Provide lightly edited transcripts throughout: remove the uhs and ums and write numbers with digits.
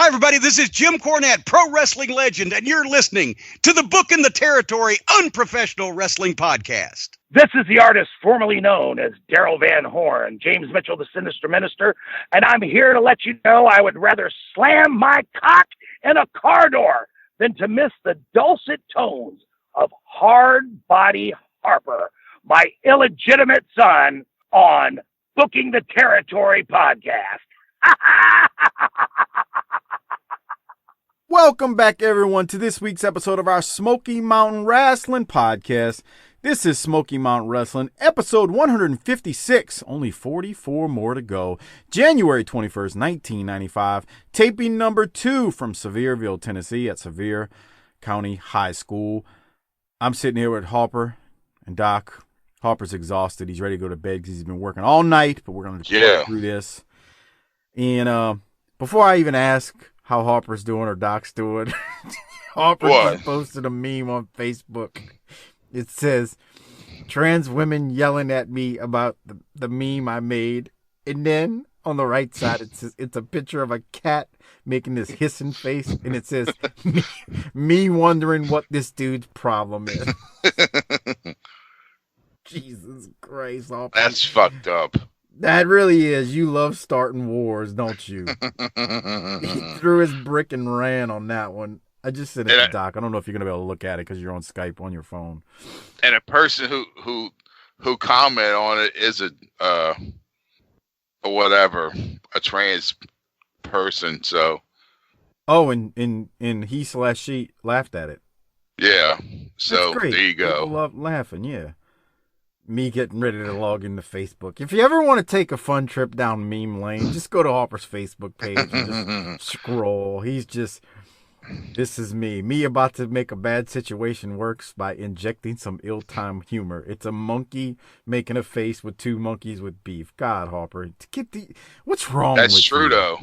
everybody. This is Jim Cornette, pro wrestling legend, and you're listening to the Book in the Territory Unprofessional Wrestling Podcast. This is the artist formerly known as Daryl Van Horn, James Mitchell, the Sinister Minister, and I'm here to let you know I would rather slam my cock in a car door than to miss the dulcet tones of Hard Body Harper, my illegitimate son, on Booking the Territory podcast. Welcome back, everyone, to this week's episode of our Smoky Mountain Wrestling podcast. This is Smoky Mountain Wrestling, episode 156, only 44 more to go. January 21st, 1995, taping number 2 from Sevierville, Tennessee at Sevier County High School. I'm sitting here with Harper and Doc. Harper's exhausted. He's ready to go to bed because he's been working all night, but we're going to get through this. And before I even ask how Harper's doing or Doc's doing, Harper just posted a meme on Facebook. It says, trans women yelling at me about the meme I made. And then on the right side, it's a picture of a cat making this hissing face. And it says, me wondering what this dude's problem is. Jesus Christ. Harper. That's fucked up. That really is. You love starting wars, don't you? He threw his brick and ran on that one. I just sent it to Doc. I don't know if you're gonna be able to look at it because you're on Skype on your phone. And a person who commented on it is a trans person. So. Oh, and he/she laughed at it. Yeah. So there you go. People love laughing. Yeah. Me getting ready to log into Facebook. If you ever want to take a fun trip down meme lane, just go to Harper's Facebook page and just scroll. He's just, this is me. Me about to make a bad situation worse by injecting some ill-timed humor. It's a monkey making a face with 2 monkeys with beef. God, Harper. What's wrong with you? That's true, though.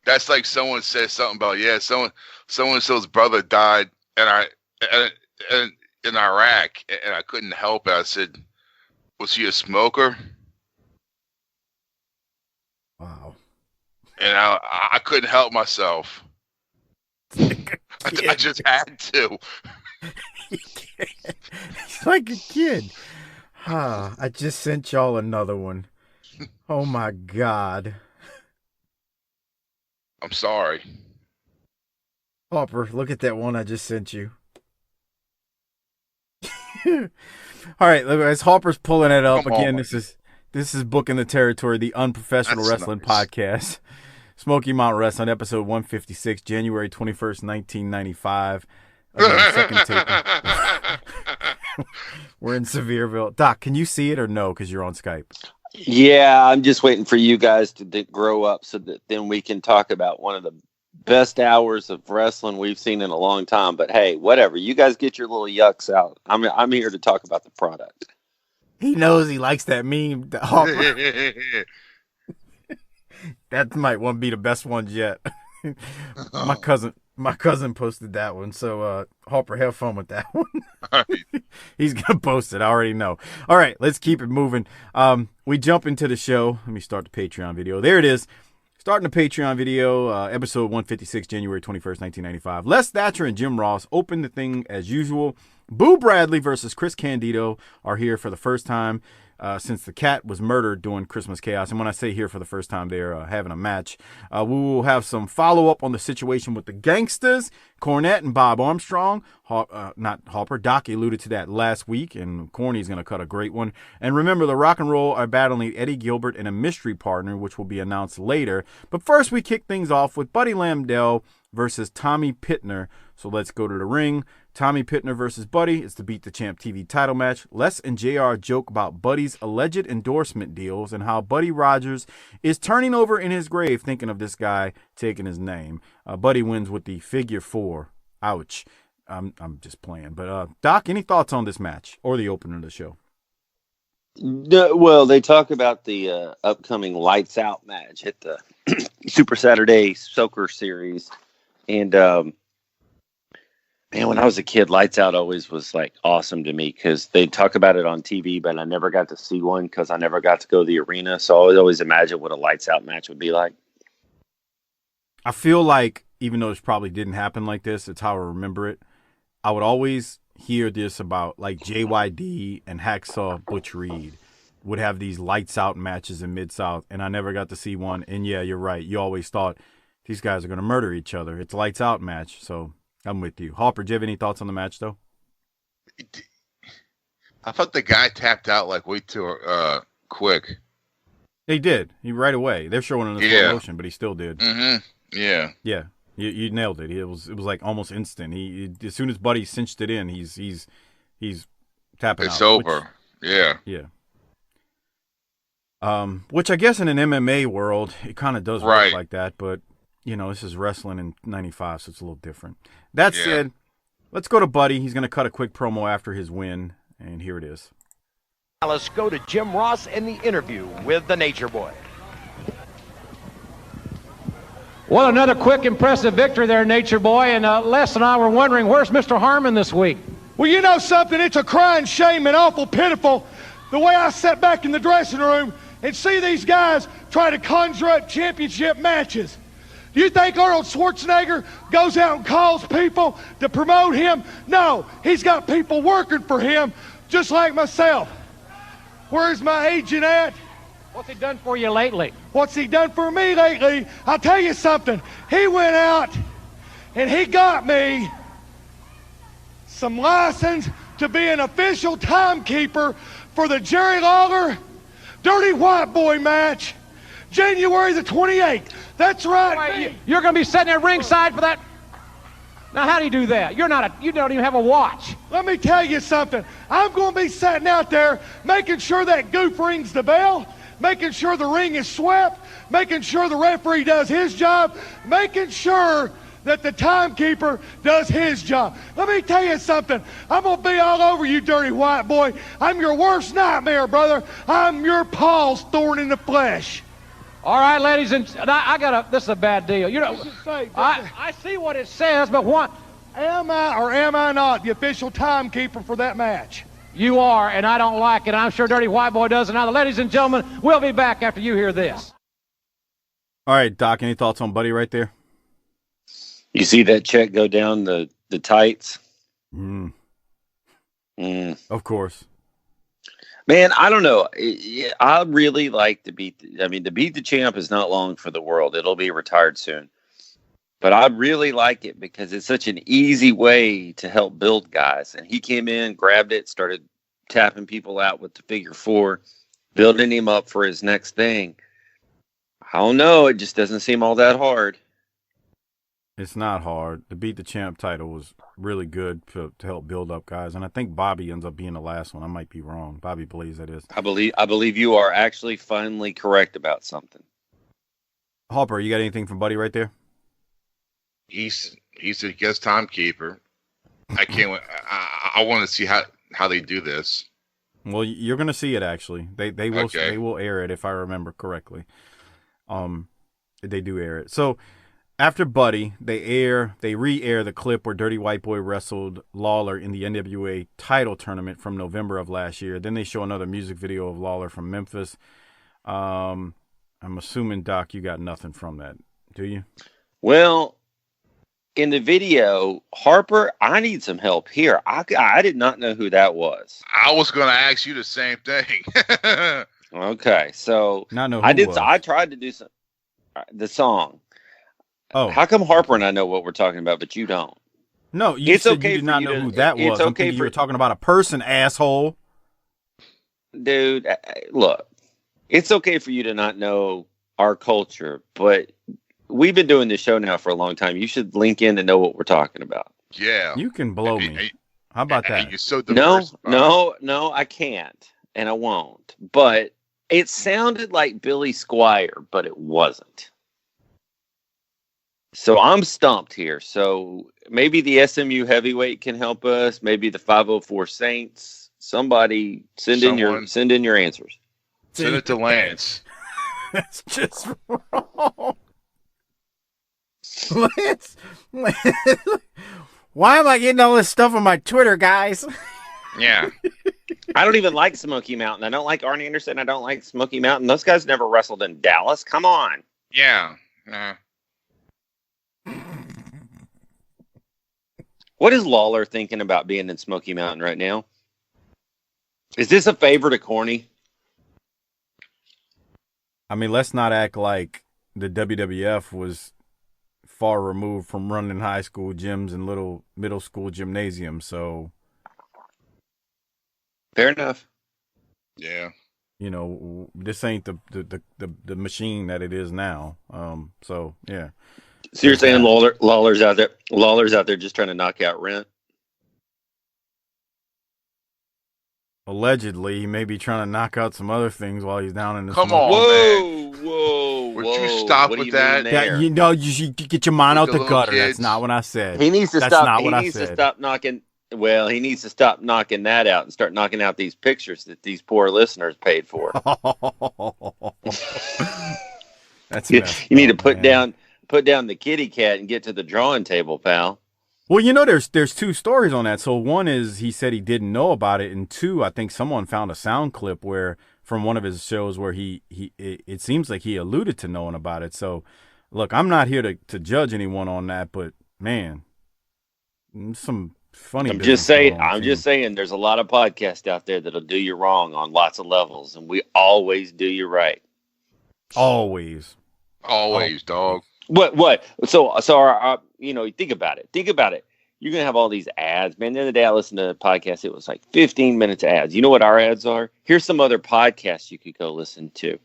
That's like someone said something about, so-and-so's brother died in Iraq, and I couldn't help it. I said, was he a smoker? Wow. And I couldn't help myself. I just had to. He's like a kid. I just sent y'all another one. Oh, my God. I'm sorry. Harper, look at that one I just sent you. All right, as Harper's pulling it up again, this is Booking the Territory, the Unprofessional Wrestling Podcast. Smoky Mountain Wrestling, episode 156, January 21st, 1995. Again, second tape. We're in Sevierville. Doc, can you see it or no? Because you're on Skype. Yeah, I'm just waiting for you guys to grow up so that then we can talk about one of the best hours of wrestling we've seen in a long time. But hey, whatever. You guys get your little yucks out. I'm here to talk about the product. He knows he likes that meme. That might one be the best ones yet. My cousin posted that one, so Harper, have fun with that one. He's gonna post it. I already know. All right, let's keep it moving. We jump into the show. Let me start the Patreon video. There it is. Starting the Patreon video, episode 156, January 21st, 1995. Les Thatcher and Jim Ross open the thing as usual. Boo Bradley versus Chris Candido are here for the first time since the cat was murdered during Christmas Chaos. And when I say here for the first time, they're having a match. We will have some follow-up on the situation with the Gangstas, Cornette and Bob Armstrong. Not Harper. Doc alluded to that last week, and Corny's going to cut a great one. And remember, the Rock and Roll are battling Eddie Gilbert and a mystery partner, which will be announced later. But first, we kick things off with Buddy Lambdell versus Tommy Pittner. So let's go to the ring. Tommy Pittner versus Buddy. It's the Beat the Champ TV title match. Les and JR joke about Buddy's alleged endorsement deals and how Buddy Rogers is turning over in his grave thinking of this guy taking his name. Buddy wins with the figure 4. Ouch. I'm just playing. But Doc, any thoughts on this match or the opener of the show? Well, they talk about the upcoming Lights Out match at the Super Saturday Soaker Series. And Man, when I was a kid, Lights Out always was like awesome to me because they talk about it on TV, but I never got to see one because I never got to go to the arena. So I would always imagine what a Lights Out match would be like. I feel like, even though it probably didn't happen like this, it's how I remember it. I would always hear this about like JYD and Hacksaw Butch Reed would have these Lights Out matches in Mid-South, and I never got to see one. And yeah, you're right. You always thought these guys are going to murder each other. It's a Lights Out match, so I'm with you. Harper, do you have any thoughts on the match, though? I thought the guy tapped out like way too quick. He did. He right away. They're showing in the slow motion, but he still did. Mm-hmm. Yeah. Yeah. You nailed it. It was like almost instant. He as soon as Buddy cinched it in, he's tapping out. It's over. Yeah. Which I guess in an MMA world, it kind of does work Right. like that, but this is wrestling in '95, so it's a little different. That said, let's go to Buddy. He's going to cut a quick promo after his win, and here it is. Now let's go to Jim Ross and the interview with the Nature Boy. Well, another quick, impressive victory there, Nature Boy. And Les and I were wondering, where's Mr. Harmon this week? Well, you know something? It's a crying shame and awful pitiful the way I sat back in the dressing room and see these guys try to conjure up championship matches. Do you think Arnold Schwarzenegger goes out and calls people to promote him? No, he's got people working for him, just like myself. Where's my agent at? What's he done for you lately? What's he done for me lately? I'll tell you something. He went out and he got me some license to be an official timekeeper for the Jerry Lawler Dirty White Boy match, January the 28th. That's right. Wait, you're going to be sitting at ringside for that? Now, how do you do that? You don't even have a watch. Let me tell you something. I'm going to be sitting out there making sure that goof rings the bell, making sure the ring is swept, making sure the referee does his job, making sure that the timekeeper does his job. Let me tell you something. I'm going to be all over you, Dirty White Boy. I'm your worst nightmare, brother. I'm your Paul's thorn in the flesh. All right, ladies and this is a bad deal. I see what it says, but what? Am I or am I not the official timekeeper for that match? You are, and I don't like it. I'm sure Dirty White Boy doesn't. Now, ladies and gentlemen, we'll be back after you hear this. All right, Doc, any thoughts on Buddy right there? You see that check go down the tights? Of course. Man, I don't know. I really like to beat the champ is not long for the world. It'll be retired soon. But I really like it because it's such an easy way to help build guys. And he came in, grabbed it, started tapping people out with the figure four, building him up for his next thing. I don't know. It just doesn't seem all that hard. It's not hard. The Beat the Champ title was really good to help build up guys. And I think Bobby ends up being the last one. I might be wrong. Bobby believes that is. I believe you are actually finally correct about something. Harper, you got anything from Buddy right there? He's a guest timekeeper. I can't wait. I want to see how they do this. Well, you're going to see it actually. They will air it if I remember correctly. They do air it. So after Buddy, they re-air the clip where Dirty White Boy wrestled Lawler in the NWA title tournament from November of last year. Then they show another music video of Lawler from Memphis. I'm assuming, Doc, you got nothing from that, do you? Well, in the video, Harper, I need some help here. I did not know who that was. I was going to ask you the same thing. Okay, so I tried to do the song. Oh, how come Harper and I know what we're talking about, but you don't? No, you said you did not know who that was. I'm thinking you were talking about a person, asshole. Dude, look, it's okay for you to not know our culture, but we've been doing this show now for a long time. You should link in to know what we're talking about. Yeah. You can blow me. How about that? You're so no, I can't, and I won't. But it sounded like Billy Squire, but it wasn't. So I'm stumped here. So maybe the SMU heavyweight can help us. Maybe the 504 Saints. Somebody send in your answers. Send it to Lance. That's just wrong. Lance, Why am I getting all this stuff on my Twitter, guys? Yeah. I don't even like Smoky Mountain. I don't like Arn Anderson. I don't like Smoky Mountain. Those guys never wrestled in Dallas. Come on. Yeah. What is Lawler thinking about being in Smoky Mountain right now? Is this a favor to Corny? I mean, let's not act like the WWF was far removed from running high school gyms and little middle school gymnasiums. So, fair enough. Yeah. You know, this ain't the machine that it is now. So yeah. So you're saying Lawler's out there? Lawler's out there just trying to knock out Rent? Allegedly, he may be trying to knock out some other things while he's down in the. Come smoke. on, man. Whoa! Would you stop with that? Yeah, you know, you get your mind out With the the gutter. little That's not what I said. He needs to That's stop. not He what I needs to said. stop knocking. Well, he needs to stop knocking that out and start knocking out these pictures that these poor listeners paid for. That's you need to put man. down the kitty cat and get to the drawing table, pal. Well, you know, there's two stories on that. So one is he said he didn't know about it, and two, I think someone found a sound clip where from one of his shows where it seems like he alluded to knowing about it. So, look, I'm not here to judge anyone on that, but man, some funny. I'm just saying. There's a lot of podcasts out there that'll do you wrong on lots of levels, and we always do you right. Always, dog. What? So our you know, think about it. You're going to have all these ads. Man, the other day I listened to a podcast. It was like 15 minutes ads. You know what our ads are? Here's some other podcasts you could go listen to.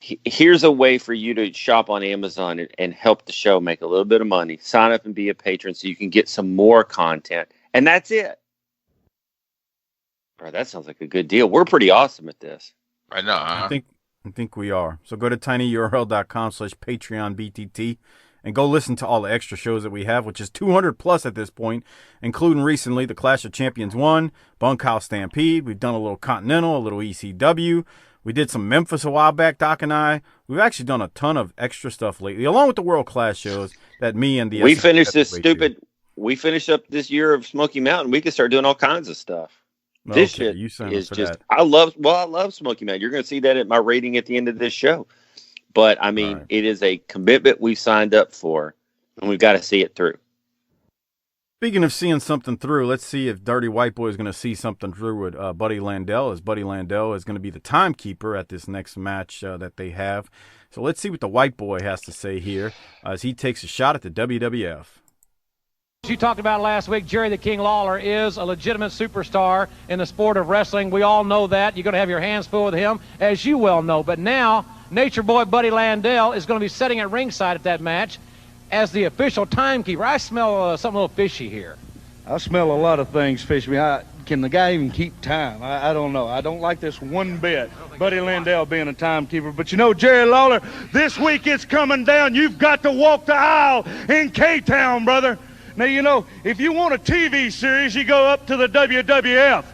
Here's a way for you to shop on Amazon and help the show make a little bit of money. Sign up and be a patron so you can get some more content. And that's it. Bro, that sounds like a good deal. We're pretty awesome at this. I know. Huh? I think we are. So go to tinyurl.com/PatreonBTT and go listen to all the extra shows that we have, which is 200 plus at this point, including recently the Clash of Champions 1, Bunkhouse Stampede. We've done a little Continental, a little ECW. We did some Memphis a while back, Doc and I. We've actually done a ton of extra stuff lately, along with the world class shows that me and the we finished up this year of Smoky Mountain. We could start doing all kinds of stuff. This shit is just that. I love Smoky Mountain. You're going to see that at my rating at the end of this show. But I mean, right. It is a commitment we signed up for, and we've got to see it through. Speaking of seeing something through, let's see if Dirty White Boy is going to see something through with Buddy Landell, as Buddy Landell is going to be the timekeeper at this next match that they have. So let's see what the White Boy has to say here as he takes a shot at the WWF. You talked about last week, Jerry the King Lawler is a legitimate superstar in the sport of wrestling. We all know that. You're going to have your hands full with him, as you well know. But now, Nature Boy Buddy Landell is going to be sitting at ringside at that match as the official timekeeper. I smell something a little fishy here. I smell a lot of things fishy. Can the guy even keep time? I don't know. I don't like this one bit, Buddy Landell being a timekeeper. But you know, Jerry Lawler, this week it's coming down. You've got to walk the aisle in K-Town, brother. Now, you know, if you want a TV series, you go up to the WWF.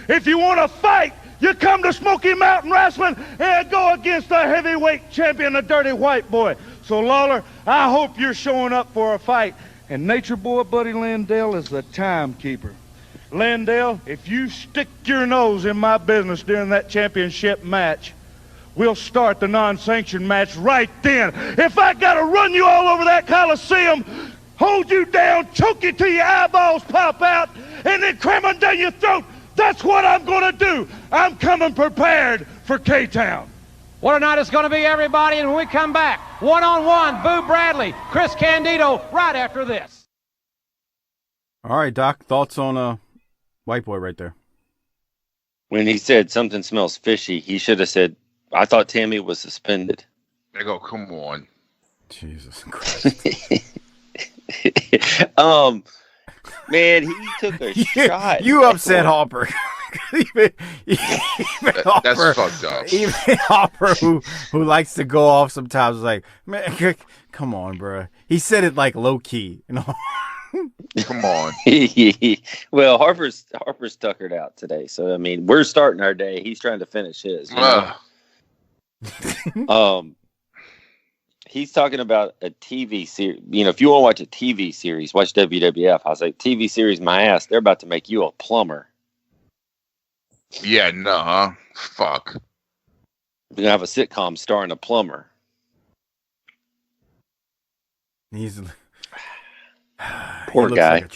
If you want to fight, you come to Smoky Mountain Wrestling and go against the heavyweight champion, the Dirty White Boy. So, Lawler, I hope you're showing up for a fight. And Nature Boy Buddy Landell is the timekeeper. Landell, if you stick your nose in my business during that championship match, we'll start the non-sanctioned match right then. If I got to run you all over that Coliseum, hold you down, choke you till your eyeballs pop out, and then cram them down your throat. That's what I'm going to do. I'm coming prepared for K-Town. What a night it's going to be, everybody. And when we come back, one-on-one, Boo Bradley, Chris Candido, right after this. All right, Doc, thoughts on White Boy right there? When he said something smells fishy, he should have said, I thought Tammy was suspended. They go, come on. Jesus Christ. Man, he took a shot. You upset Harper. even Harper. That's fucked up. Even Harper, who likes to go off sometimes, is like, man, come on, bro. He said it like low key, you know. Come on. Well, Harper's tuckered out today, so I mean, we're starting our day. He's trying to finish his. You know? He's talking about a TV series. You know, if you want to watch a TV series, watch WWF. I was like, TV series, my ass. They're about to make you a plumber. Yeah, no, fuck. We're gonna have a sitcom starring a plumber. He's Poor guy.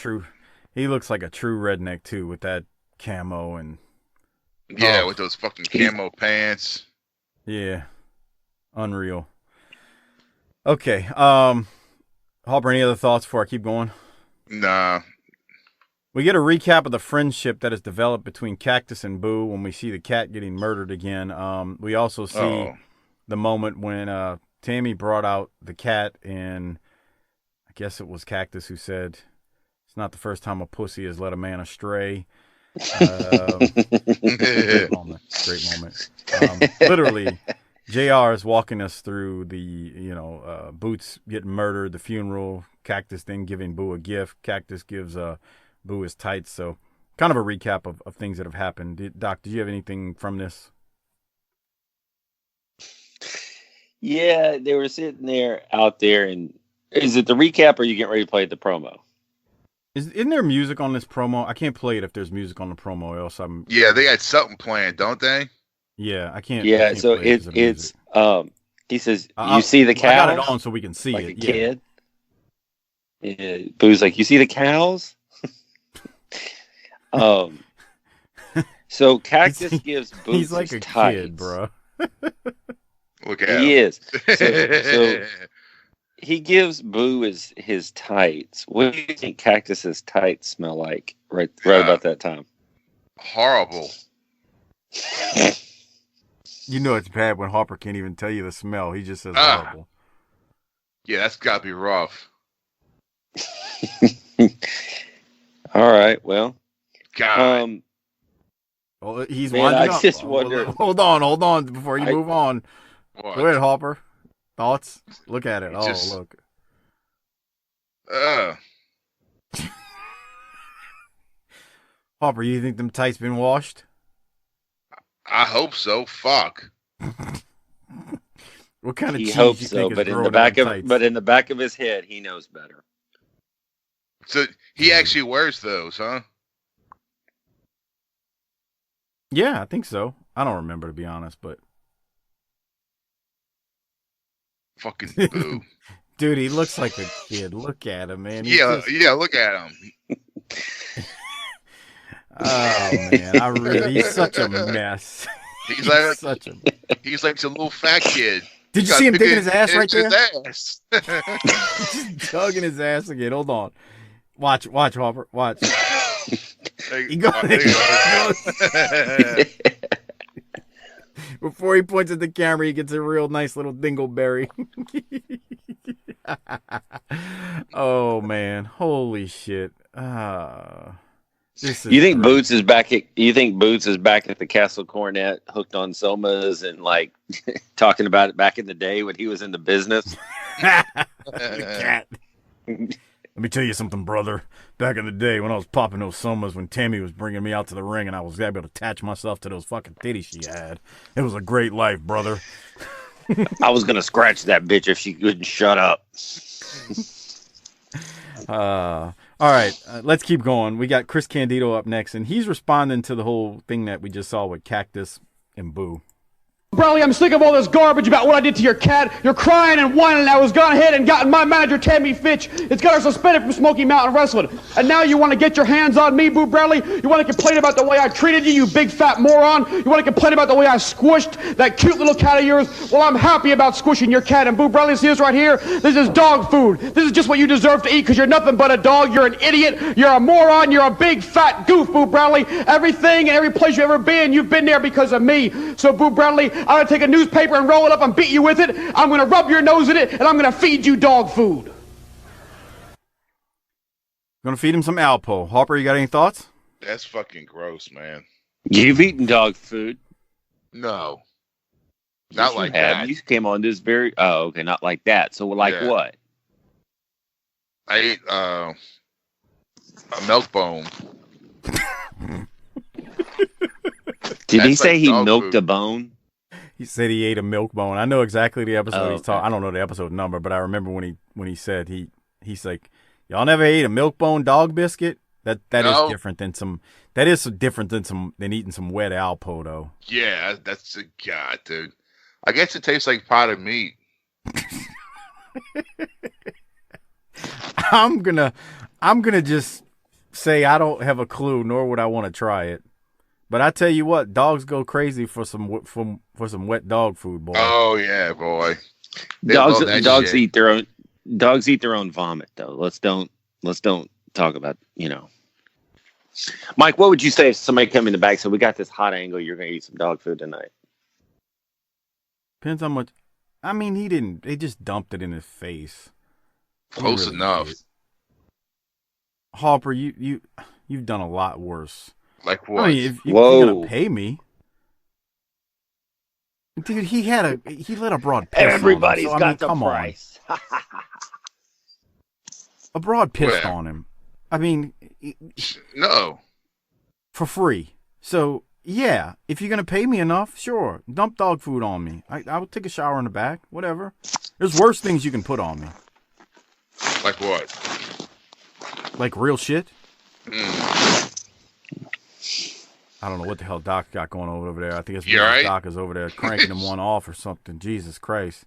He looks like a true redneck too, with that camo and with those fucking camo pants. Yeah, unreal. Okay, Hopper, any other thoughts before I keep going? Nah. We get a recap of the friendship that has developed between Cactus and Boo when we see the cat getting murdered again. We also see the moment when Tammy brought out the cat, and I guess it was Cactus who said, "It's not the first time a pussy has led a man astray." Great moment. Literally, JR is walking us through the, Boots getting murdered, the funeral, Cactus then giving Boo a gift. Cactus gives Boo his tights. So kind of a recap of things that have happened. Doc, did you have anything from this? Yeah, they were sitting out there, and is it the recap or are you getting ready to play the promo? Isn't there music on this promo? I can't play it if there's music on the promo, or else I'm... Yeah, they got something playing, don't they? Yeah, I can't. Yeah, I can't so play it 'cause of music. he says, you see the cows? I got it on so we can see like it. A kid. Yeah, Boo's like, you see the cows? So Cactus gives Boots he's like his a tights. kid, bro. Look at him. He is. So he gives Boo his tights. What do you think Cactus's tights smell like right about that time? Horrible. You know it's bad when Hopper can't even tell you the smell. He just says horrible. Yeah, that's got to be rough. All right, well. God. Well, he's man, winding I up. just wonder. Hold on before you move on. What? Go ahead, Hopper. Thoughts? Look at it. Look. Hopper, you think them tights been washed? I hope so. Fuck. What kind of he cheese hopes you so, think but is in the back of his head, he knows better. So he actually wears those, huh? Yeah, I think so. I don't remember, to be honest, but fucking Boo. Dude, he looks like a kid. Look at him, man. Yeah, look at him. Oh man, he's such a mess. He's like a little fat kid. Did you see him digging his ass right there? His ass. Just tugging his ass again. Hold on. Watch, Hopper. Watch. He goes. Before he points at the camera, he gets a real nice little dingleberry. Oh man, holy shit! You think Boots is back at the Castle Cornette, hooked on somas and like talking about it back in the day when he was in the business? The cat. Let me tell you something, brother. Back in the day when I was popping those somas, when Tammy was bringing me out to the ring and I was able to attach myself to those fucking titties she had. It was a great life, brother. I was going to scratch that bitch if she couldn't shut up. All right, let's keep going. We got Chris Candido up next, and he's responding to the whole thing that we just saw with Cactus and Boo. Bradley, I'm sick of all this garbage about what I did to your cat. You're crying and whining, and I was gone ahead and gotten my manager, Tammy Fitch. It's got her suspended from Smoky Mountain Wrestling. And now you want to get your hands on me, Boo Bradley? You want to complain about the way I treated you, you big fat moron? You want to complain about the way I squished that cute little cat of yours? Well, I'm happy about squishing your cat. And Boo Bradley, see this right here? This is dog food. This is just what you deserve to eat because you're nothing but a dog. You're an idiot. You're a moron. You're a big fat goof, Boo Bradley. Everything and every place you've ever been, you've been there because of me. So, Boo Bradley, I'm going to take a newspaper and roll it up and beat you with it. I'm going to rub your nose in it, and I'm going to feed you dog food. Gonna feed him some Alpo. Harper, you got any thoughts? That's fucking gross, man. You've eaten dog food. No. Not like have. that. You came on this very... Oh, okay, not like that. So, like what? I ate a milk bone. Did he say he milked a bone? He said he ate a milk bone. I know exactly the episode he's talking. okay. I don't know the episode number, but I remember when he said he's like, y'all never ate a milk bone dog biscuit. That No. is different than some. That is different than eating some wet Alpo though. Yeah, that's a god, dude. I guess it tastes like potted meat. I'm gonna just say I don't have a clue, nor would I want to try it. But I tell you what, dogs go crazy for some wet dog food, boy. Oh yeah, boy. They love that Dogs shit. eat their own vomit though. Let's don't talk about, Mike, what would you say if somebody come in the back? So we got this hot angle. You're gonna eat some dog food tonight. Depends how much. I mean, he didn't. They just dumped it in his face. Close enough. Did. Harper, you've done a lot worse. Like what? I mean, if you're gonna pay me, dude, he let a broad piss Everybody's on him, so, got the come price. A broad pissed Where? on him. I mean, No. for free. So yeah, if you're gonna pay me enough, sure, dump dog food on me. I will take a shower in the back, whatever. There's worse things you can put on me, Like what? like real shit. I don't know what the hell Doc got going on over there. I think it's You all right? Doc is over there cranking him one off or something. Jesus Christ.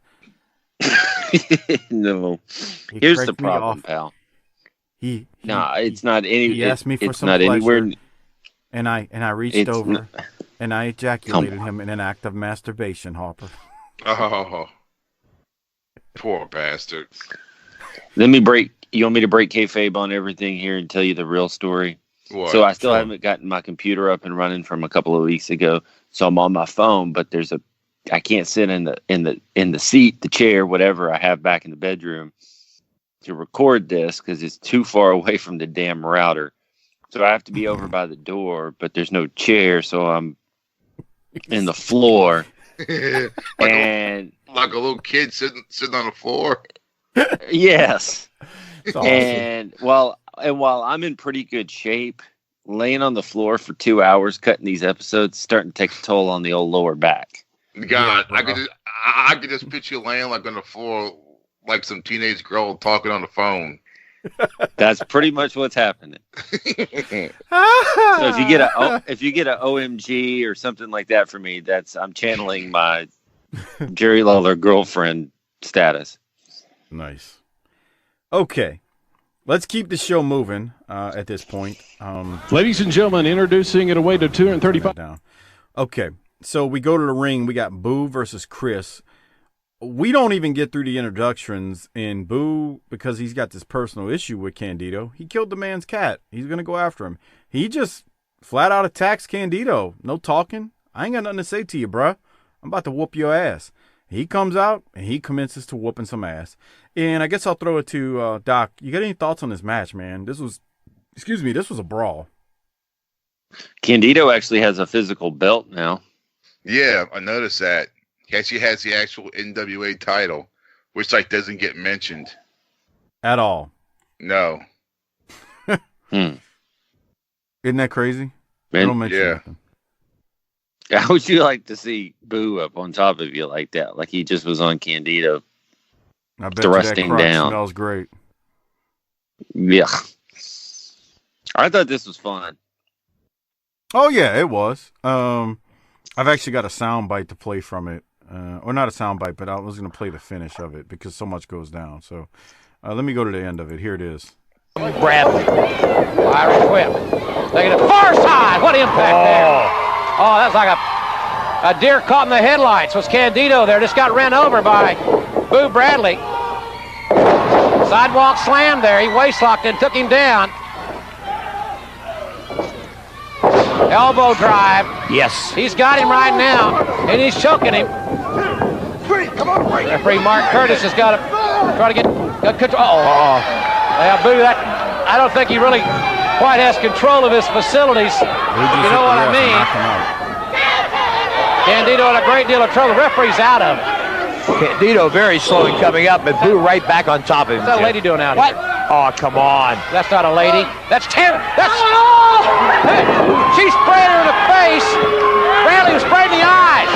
No. He Here's the cranked me problem, off. pal. It's not any. He asked me for it's some not pleasure, anywhere. and I reached It's over not- and I ejaculated him in an act of masturbation, Harper. Oh, poor bastard. Let me break. You want me to break kayfabe on everything here and tell you the real story? What? So I still Sure. haven't gotten my computer up and running from a couple of weeks ago. So I'm on my phone, but I can't sit in the seat, the chair, whatever I have back in the bedroom to record this because it's too far away from the damn router. So I have to be over by the door, but there's no chair, so I'm in the floor. And like a little kid sitting on the floor. yes. It's awesome. And while I'm in pretty good shape, laying on the floor for 2 hours cutting these episodes starting to take a toll on the old lower back. God, Yeah, I could just picture you laying like on the floor, like some teenage girl talking on the phone. That's pretty much what's happening. So if you get a OMG or something like that for me, I'm channeling my Jerry Lawler girlfriend status. Nice. Okay. Let's keep the show moving at this point. Ladies and gentlemen, introducing it away to 235. Down. Okay. So we go to the ring. We got Boo versus Chris. We don't even get through the introductions, and Boo, because he's got this personal issue with Candido, he killed the man's cat. He's going to go after him. He just flat out attacks Candido. No talking. I ain't got nothing to say to you, bruh. I'm about to whoop your ass. He comes out, and he commences to whooping some ass. And I guess I'll throw it to Doc. You got any thoughts on this match, man? This was a brawl. Candido actually has a physical belt now. Yeah, I noticed that. He actually has the actual NWA title, which doesn't get mentioned At all. No. Isn't that crazy? They Man, don't mention yeah. nothing. how would you like to see Boo up on top of you like that? Like he just was on Candido. I bet Thrusting you that crotch down. smells great. Yeah. I thought this was fun. Oh yeah, it was. I've actually got a sound bite to play from it, or not a sound bite, but I was going to play the finish of it because so much goes down. So let me go to the end of it. Here it is. Bradley. Fire whip. Taking it far side. What impact there. Oh, that's like a deer caught in the headlights. Was Candido there. Just got ran over by Boo Bradley. Sidewalk slam there. He waist-locked and took him down. Elbow drive. Yes. He's got him right now, and he's choking him. Referee Mark Curtis has got to try to get control. Oh, yeah, Boo, I don't think he really quite has control of his facilities. You know what I mean? Candido in a great deal of trouble. The referee's out of it. Candido very slow in coming up, but Boo right back on top of him. What's that lady doing out What? here? Oh, come on. That's not a lady. That's 10. That's. Hey, she sprayed her in the face. Bradley was sprayed in the eyes.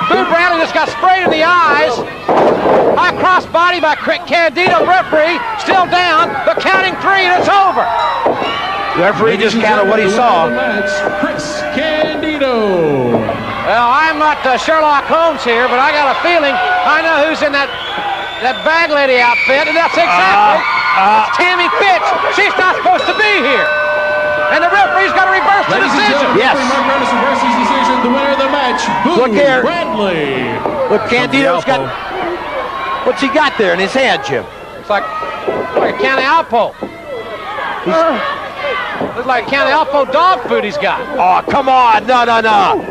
Boo Bradley just got sprayed in the eyes. High cross body by Candido. Referee still down, but counting 3 and it's over. The referee just counted what he saw. Chris Candido. Well, I'm not Sherlock Holmes here, but I got a feeling I know who's in that bag lady outfit, and that's exactly it's Tammy Fitch. She's not supposed to be here. And the referee's got to reverse the decision. Yes. Mark Anderson reverses decision. The winner of the match, Boo Bradley. Look, Candido's got. What's he got there in his hand, Jim? It's like a County Alpo. Looks like County Alpo dog food he's got. Oh, come on. No.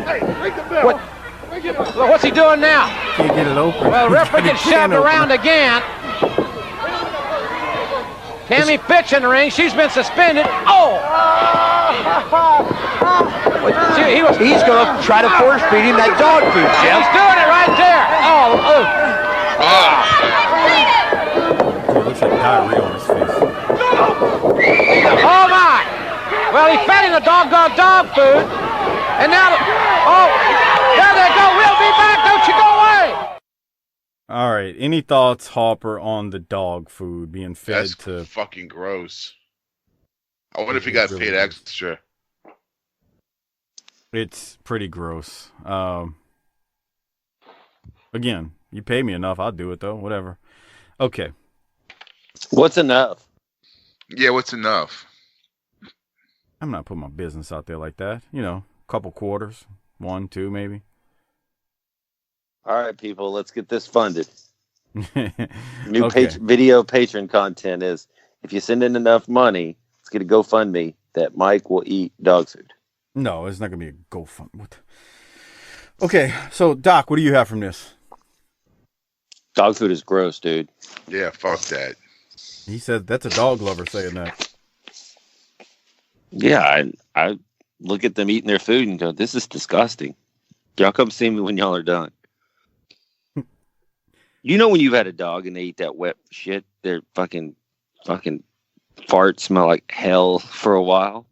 Hey, ring the bell. What's he doing now? Can't get it open. Well, the referee gets shoved around again. Tammy Fitch in the ring. She's been suspended. Oh! He's going to try to force feed him that dog food, Jim. He's doing it right there. It looks like diarrhea on his face. Oh, my. Well, he fed him the doggone dog food. And now, there they go. We'll be back. Don't you go away. All right. Any thoughts, Hopper, on the dog food being fed to? That's fucking gross. I wonder if he got paid extra. It's pretty gross. Again, you pay me enough, I'll do it though. Whatever. Okay. What's enough? Yeah, what's enough? I'm not putting my business out there like that. You know, a couple quarters, 1, 2, maybe. All right, people, let's get this funded. New Okay. video patron content is, if you send in enough money, let's get a GoFundMe that Mike will eat dog food. No, it's not going to be a GoFundMe. Okay, so Doc, what do you have from this? Dog food is gross, dude. Yeah, fuck that. He said that's a dog lover saying that. Yeah, I look at them eating their food and go, this is disgusting. Y'all come see me when y'all are done. You know when you've had a dog and they eat that wet shit, their fucking farts smell like hell for a while.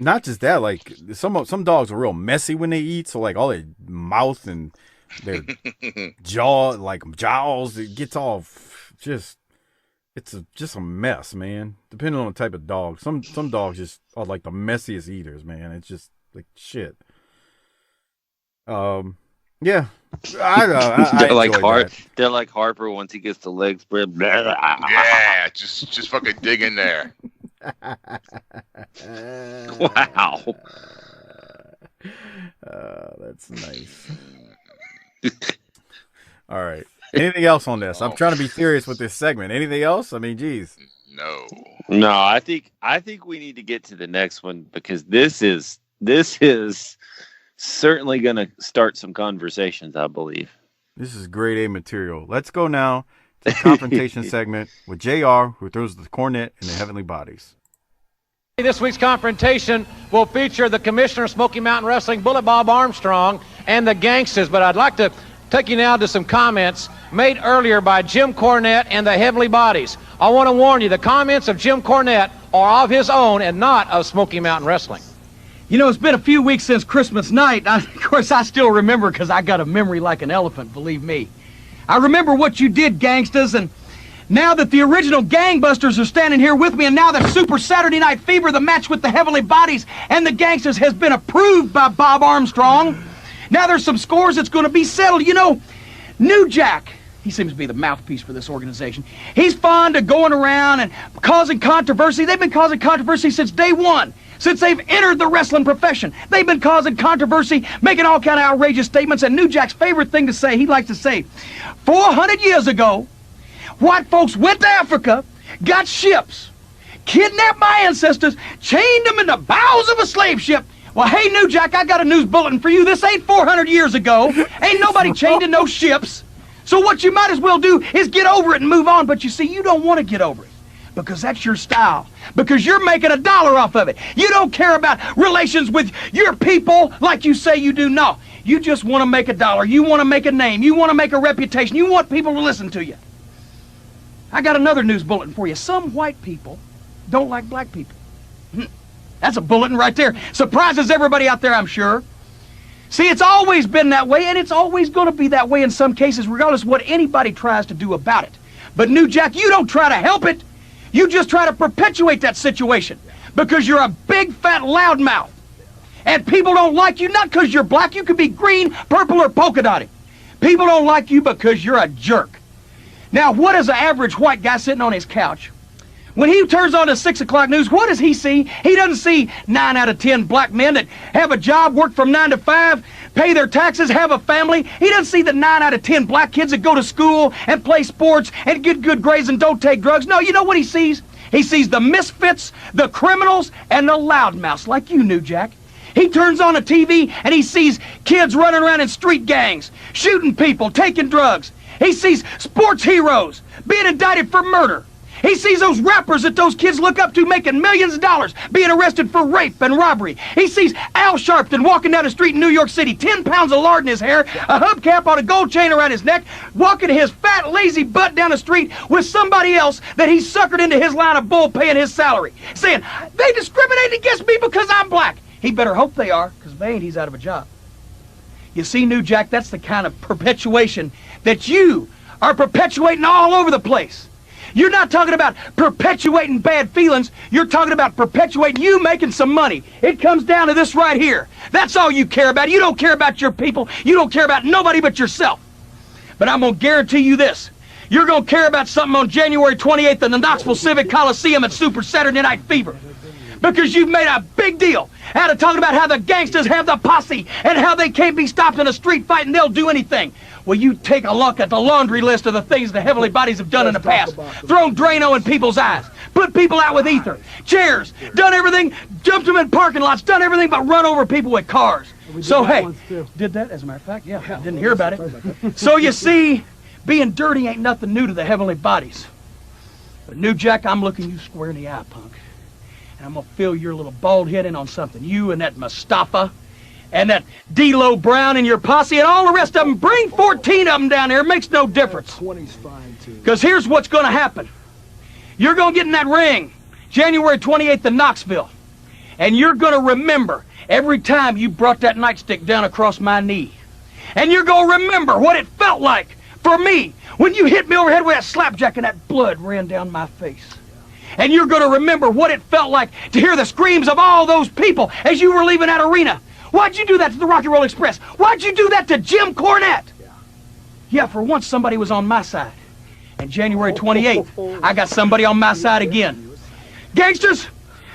Not just that, like some dogs are real messy when they eat, so like all their mouth and their jaws, it gets all just a mess, man. Depending on the type of dog. Some dogs just are like the messiest eaters, man. It's just like shit. Yeah. They're like that. They're like Harper once he gets the legs spread. Yeah, just fucking dig in there. Wow. That's nice. All right. Anything else on this? I'm trying to be serious with this segment. Anything else? I mean, geez. No, I think we need to get to the next one because this is certainly going to start some conversations, I believe. This is grade A material. Let's go now to the confrontation segment with JR, who throws the cornet in the heavenly bodies. This week's confrontation will feature the commissioner of Smoky Mountain Wrestling, Bullet Bob Armstrong, and the Gangstas. But I'd like to take you now to some comments made earlier by Jim Cornette and the Heavenly Bodies. I want to warn you, the comments of Jim Cornette are of his own and not of Smoky Mountain Wrestling. You know, it's been a few weeks since Christmas night. Of course, I still remember because I got a memory like an elephant, believe me. I remember what you did, Gangstas, and now that the original gangbusters are standing here with me, and now that Super Saturday Night Fever, the match with the Heavenly Bodies and the Gangstas, has been approved by Bob Armstrong, now there's some scores that's going to be settled. You know, New Jack, he seems to be the mouthpiece for this organization. He's fond of going around and causing controversy. They've been causing controversy since day one. Since they've entered the wrestling profession, they've been causing controversy, making all kind of outrageous statements, and New Jack's favorite thing to say, he likes to say, 400 years ago, white folks went to Africa, got ships, kidnapped my ancestors, chained them in the bows of a slave ship. Well, hey, New Jack, I got a news bulletin for you. This ain't 400 years ago. Ain't nobody chained in no ships. So what you might as well do is get over it and move on. But you see, you don't want to get over it. Because that's your style. Because you're making $1 off of it. You don't care about relations with your people like you say you do. No, you just want to make $1. You want to make a name. You want to make a reputation. You want people to listen to you. I got another news bulletin for you. Some white people don't like black people. That's a bulletin right there. Surprises everybody out there, I'm sure. See, it's always been that way, and it's always going to be that way in some cases, regardless of what anybody tries to do about it. But New Jack, you don't try to help it. You just try to perpetuate that situation because you're a big, fat loudmouth. And people don't like you, not because you're black. You could be green, purple, or polka dotted. People don't like you because you're a jerk. Now, what does an average white guy sitting on his couch? When he turns on the 6 o'clock news, what does he see? He doesn't see 9 out of 10 black men that have a job, work from 9 to 5, pay their taxes, have a family. He doesn't see the 9 out of 10 black kids that go to school and play sports and get good grades and don't take drugs. No, you know what he sees? He sees the misfits, the criminals, and the loudmouths like you, New Jack. He turns on a TV and he sees kids running around in street gangs, shooting people, taking drugs. He sees sports heroes being indicted for murder. He sees those rappers that those kids look up to making millions of dollars being arrested for rape and robbery. He sees Al Sharpton walking down the street in New York City, 10 pounds of lard in his hair, a hubcap on a gold chain around his neck, walking his fat, lazy butt down the street with somebody else that he suckered into his line of bull paying his salary, saying, they discriminate against me because I'm black. He better hope they are, because if they ain't, he's out of a job. You see, New Jack, that's the kind of perpetuation that you are perpetuating all over the place. You're not talking about perpetuating bad feelings. You're talking about perpetuating you making some money. It comes down to this right here. That's all you care about. You don't care about your people. You don't care about nobody but yourself. But I'm going to guarantee you this. You're going to care about something on January 28th in the Knoxville Civic Coliseum at Super Saturday Night Fever. Because you've made a big deal out of talking about how the Gangstas have the posse and how they can't be stopped in a street fight and they'll do anything. Well, you take a look at the laundry list of the things the heavenly bodies have done in the past. Thrown Drano in people's eyes, put people out with ether, chairs, done everything, jumped them in parking lots, done everything but run over people with cars. So, hey, did that, as a matter of fact? Yeah, I didn't hear about it. So, you see, being dirty ain't nothing new to the heavenly bodies. But, New Jack, I'm looking you square in the eye, punk. And I'm going to fill your little bald head in on something. You and that Mustafa and that D-Lo Brown and your posse and all the rest of them. Bring 14 of them down there. It makes no difference. 20's fine, too. Because here's what's going to happen. You're going to get in that ring January 28th in Knoxville. And you're going to remember every time you brought that nightstick down across my knee. And you're going to remember what it felt like for me when you hit me overhead with that slapjack and that blood ran down my face. And you're going to remember what it felt like to hear the screams of all those people as you were leaving that arena. Why'd you do that to the Rock and Roll Express? Why'd you do that to Jim Cornette? Yeah, for once somebody was on my side. And January 28th, I got somebody on my side again. Gangsters,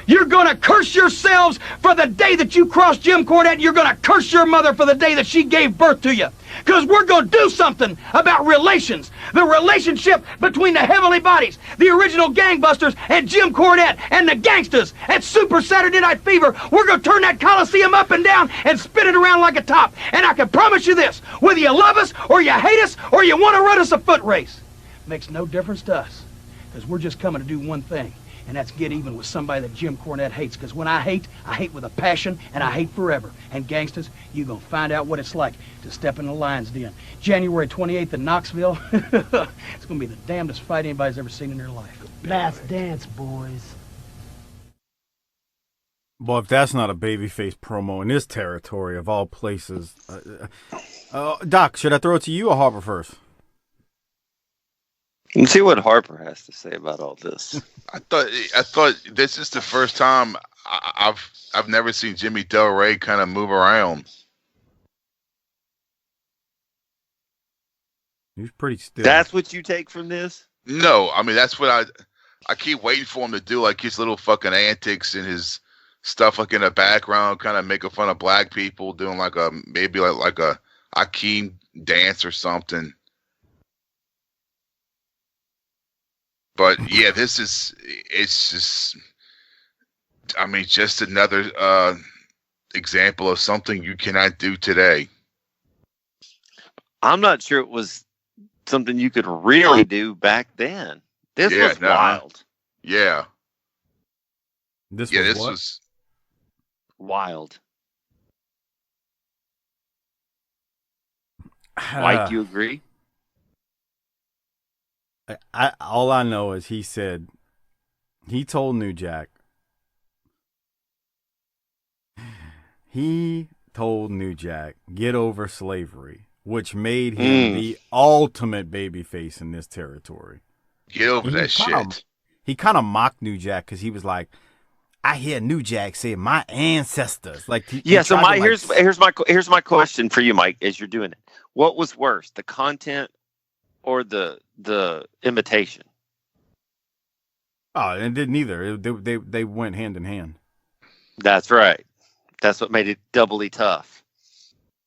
you're going to curse yourselves for the day that you crossed Jim Cornette. You're going to curse your mother for the day that she gave birth to you. Because we're going to do something about relations. The relationship between the heavenly bodies, the original gangbusters, and Jim Cornette, and the Gangstas at Super Saturday Night Fever. We're going to turn that Coliseum up and down and spin it around like a top. And I can promise you this, whether you love us, or you hate us, or you want to run us a foot race, makes no difference to us. Because we're just coming to do one thing. And that's get even with somebody that Jim Cornette hates. Because when I hate with a passion, and I hate forever. And Gangstas, you're going to find out what it's like to step in the lion's den. January 28th in Knoxville, it's going to be the damnedest fight anybody's ever seen in their life. Last dance, boys. Boy, if that's not a babyface promo in this territory of all places. Doc, should I throw it to you or Harper first? Let's see what Harper has to say about all this. I thought this is the first time I've never seen Jimmy Del Rey kind of move around. He's pretty still. That's what you take from this? No, I mean that's what I keep waiting for him to do, like his little fucking antics and his stuff like in the background, kind of making fun of black people, doing like a maybe like a Akeem dance or something. But yeah, it's just, I mean, just another example of something you cannot do today. I'm not sure it was something you could really do back then. This was wild. Yeah. This was wild. Mike, you agree? All I know is he told New Jack, he told New Jack, get over slavery, which made him the ultimate babyface in this territory. Get over that shit. He kind of mocked New Jack because he was like, I hear New Jack say my ancestors. Like, so here's my question for you, Mike, as you're doing it. What was worse, the content or the imitation? Oh, and did neither. They went hand in hand. That's right. That's what made it doubly tough.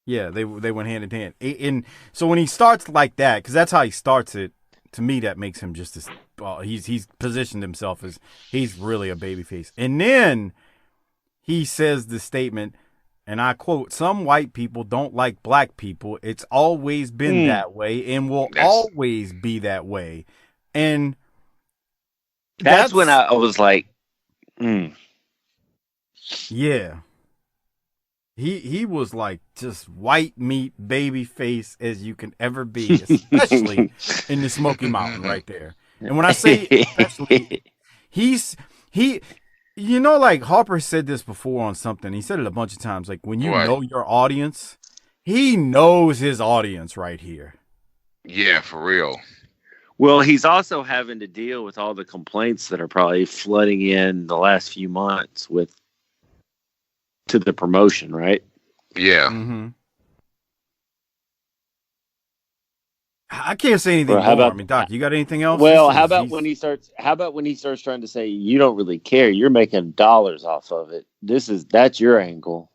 Yeah, they went hand in hand. And so when he starts like that, because that's how he starts it, to me that makes him just as he's positioned himself as he's really a babyface. And then he says the statement, and I quote, "Some white people don't like black people. It's always been that way and will always be that way." And that's when I was like, yeah. He was like just white meat baby face as you can ever be, especially in the Smoky Mountain right there. And when I say especially, you know, like Harper said this before on something. He said it a bunch of times. Like when you know your audience, he knows his audience right here. Yeah, for real. Well, he's also having to deal with all the complaints that are probably flooding in the last few months to the promotion, right? Yeah. Mm-hmm. I can't say anything more. I mean, Doc, you got anything else? Well, how about when he starts trying to say you don't really care, you're making dollars off of it. That's your angle.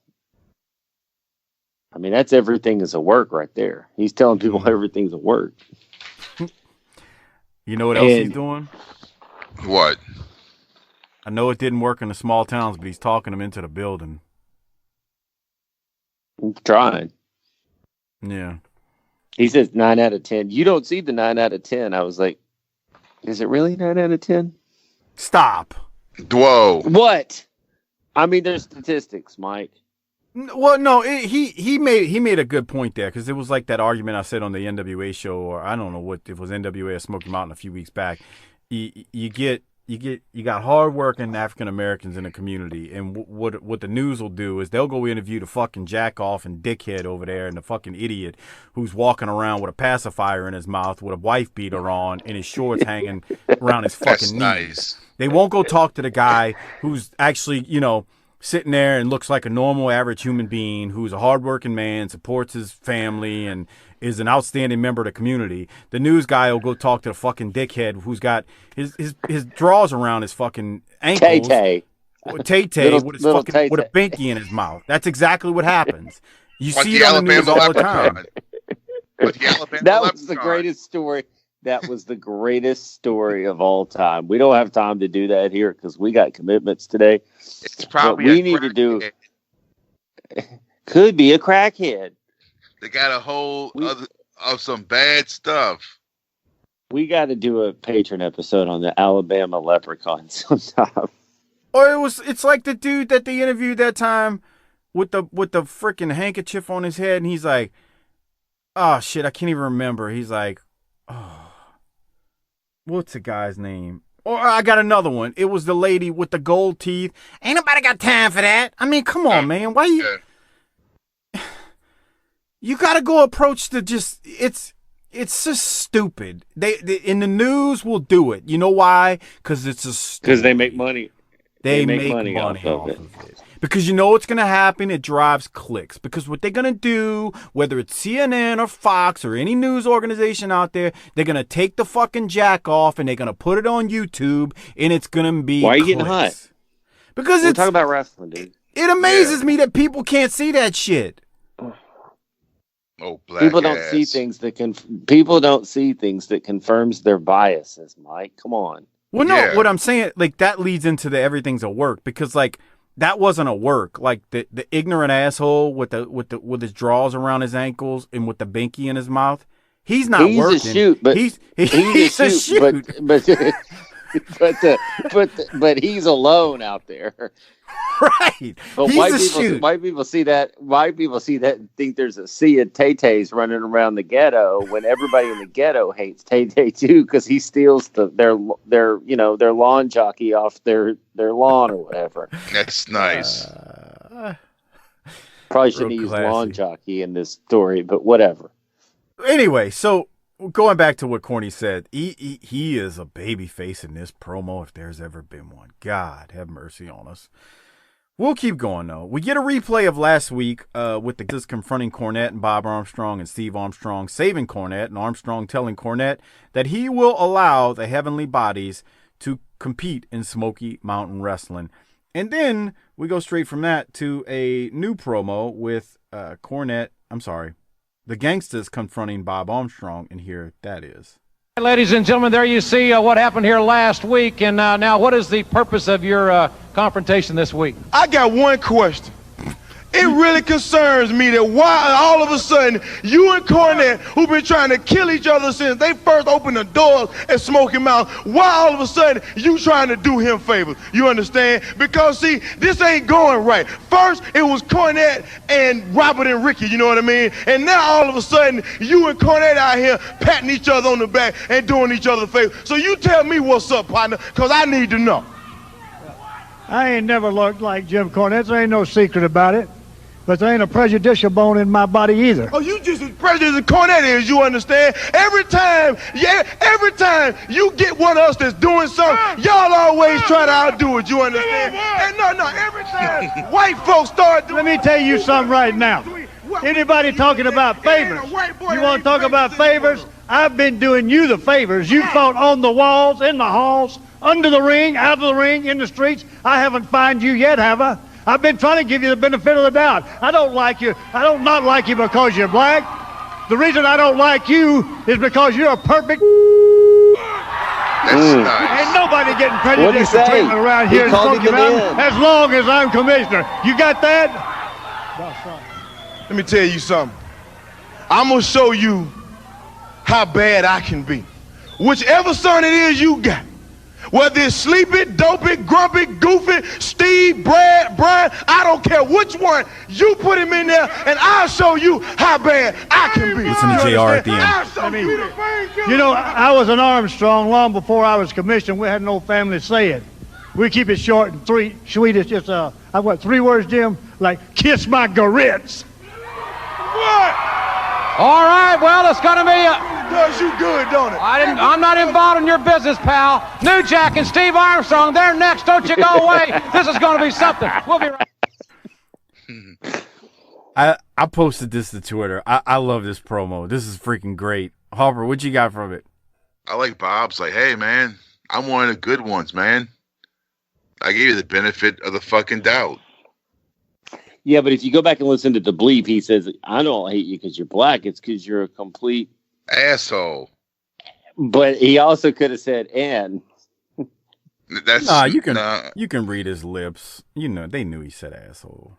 I mean, that's everything is a work right there. He's telling people everything's a work. You know what else he's doing? What? I know it didn't work in the small towns, but he's talking them into the building. I'm trying. Yeah. He says 9 out of 10. You don't see the 9 out of 10. I was like, is it really 9 out of 10? Stop. Whoa. What? I mean, there's statistics, Mike. Well, no, he made a good point there, because it was like that argument I said on the NWA show, or I don't know what it was, NWA or Smoky Mountain a few weeks back. You got hardworking African Americans in the community, and what the news will do is they'll go interview the fucking jack off and dickhead over there, and the fucking idiot who's walking around with a pacifier in his mouth with a wife beater on and his shorts hanging around his fucking knees. Nice. They won't go talk to the guy who's actually, sitting there and looks like a normal average human being, who's a hardworking man, supports his family, and is an outstanding member of the community. The news guy will go talk to the fucking dickhead who's got his drawers around his fucking ankles. Tay-tay with a binky in his mouth. That's exactly what happens. You see it on the news all the time. That was the greatest story. That was the greatest story of all time. We don't have time to do that here because we got commitments today. It's probably what we need to do. Could be a crackhead. They got a whole of some bad stuff. We got to do a Patron episode on the Alabama leprechaun sometime. Or it's like the dude that they interviewed that time with the freaking handkerchief on his head, and he's like, oh shit, I can't even remember. He's like, oh. What's the guy's name? Or I got another one. It was the lady with the gold teeth. Ain't nobody got time for that. I mean, come on, man. Why you? You got to go approach it's just stupid. They in the news will do it. You know why? Because it's a story. Because they make money. They make money off of it. Because you know what's going to happen? It drives clicks. Because what they're going to do, whether it's CNN or Fox or any news organization out there, they're going to take the fucking jack off and they're going to put it on YouTube, and it's going to be Why are you clicks. getting hot? Because we're talking about wrestling, dude. It amazes me that people can't see that shit. People don't see things that confirms their biases, Mike. Come on. Well, no, what I'm saying, like, that leads into the everything's a work, because, like, that wasn't a work. Like, the ignorant asshole with his drawers around his ankles and with the binky in his mouth, he's not working. He's a shoot, but he's a shoot. But he's alone out there. Right. But white people see that and think there's a sea of Tay-Tays running around the ghetto when everybody in the ghetto hates Tay-Tay too, because he steals their lawn jockey off their lawn or whatever. That's nice. Probably shouldn't use lawn jockey in this story, but whatever. Anyway, so going back to what Corny said, he is a baby face in this promo if there's ever been one. God have mercy on us. We'll keep going, though. We get a replay of last week with the Gangstas confronting Cornette and Bob Armstrong and Steve Armstrong saving Cornette and Armstrong telling Cornette that he will allow the Heavenly Bodies to compete in Smoky Mountain Wrestling. And then we go straight from that to a new promo with the Gangstas confronting Bob Armstrong, and here that is. Ladies and gentlemen, there you see what happened here last week, and now what is the purpose of your confrontation this week? I got one question. It really concerns me that why all of a sudden you and Cornette, who've been trying to kill each other since they first opened the doors at Smoky Mountain, why all of a sudden you trying to do him favors? You understand? Because see, this ain't going right. First it was Cornette and Robert and Ricky, you know what I mean? And now all of a sudden you and Cornette out here patting each other on the back and doing each other favors. So you tell me what's up, partner, because I need to know. I ain't never looked like Jim Cornette. There ain't no secret about it. But there ain't a prejudicial bone in my body either. Oh, you just as prejudiced as Cornette is, you understand? Every time you get one of us that's doing something, y'all always try to outdo it, you understand? And no, every time white folks start doing... Let me tell you something right now. Anybody talking about favors? You want to talk about favors? I've been doing you the favors. You fought on the walls, in the halls, under the ring, out of the ring, in the streets. I haven't found you yet, have I? I've been trying to give you the benefit of the doubt. I don't like you. I don't not like you because you're black. The reason I don't like you is because you're a perfect... That's nice. Ain't nobody getting prejudicial treatment around here in Smoky Mountain as long as I'm commissioner. You got that? Let me tell you something. I'm going to show you how bad I can be. Whichever son it is you got. Whether it's Sleepy, Dopey, Grumpy, Goofy, Steve, Brad, Brian, I don't care which one, you put him in there and I'll show you how bad I can be. Listen to JR at the end. You know, I was an Armstrong long before I was commissioned. We had no family say it. We keep it short and sweet. It's just, I've got 3 words, Jim, like kiss my grits. What? All right, well, it's going to be does you good, don't it? I'm not involved in your business, pal. New Jack and Steve Armstrong, they're next. Don't you go away. This is going to be something. We'll be right. I posted this to Twitter. I love this promo. This is freaking great. Harper, what you got from it? I like Bob's like, hey, man, I'm one of the good ones, man. I gave you the benefit of the fucking doubt. Yeah, but if you go back and listen to the bleep, he says, I don't hate you because you're black. It's because you're a complete asshole. But he also could have said, and. You can read his lips. You know, they knew he said asshole.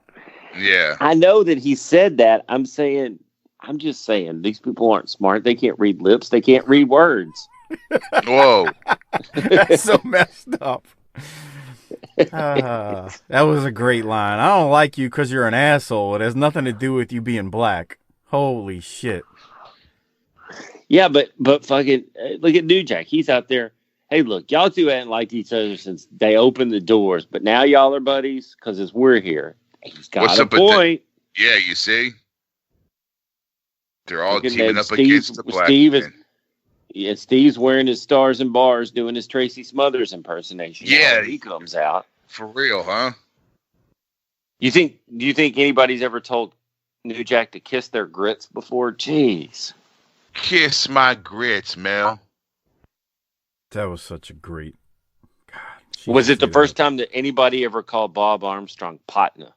Yeah. I know that he said that. I'm just saying, these people aren't smart. They can't read lips. They can't read words. Whoa. That's so messed up. That was a great line. I don't like you because you're an asshole. It has nothing to do with you being black. Holy shit. Yeah, but fucking look at New Jack. He's out there. Hey, look, y'all two hadn't liked each other since they opened the doors, but now y'all are buddies because we're here. He's got a point. Yeah, you see? They're all teaming up against the black man. Yeah, Steve's wearing his Stars and Bars, doing his Tracy Smothers impersonation. Yeah, he comes out for real, huh? Do you think anybody's ever told New Jack to kiss their grits before? Jeez, kiss my grits, Mel. That was such a great. God, was it the first time that anybody ever called Bob Armstrong partner?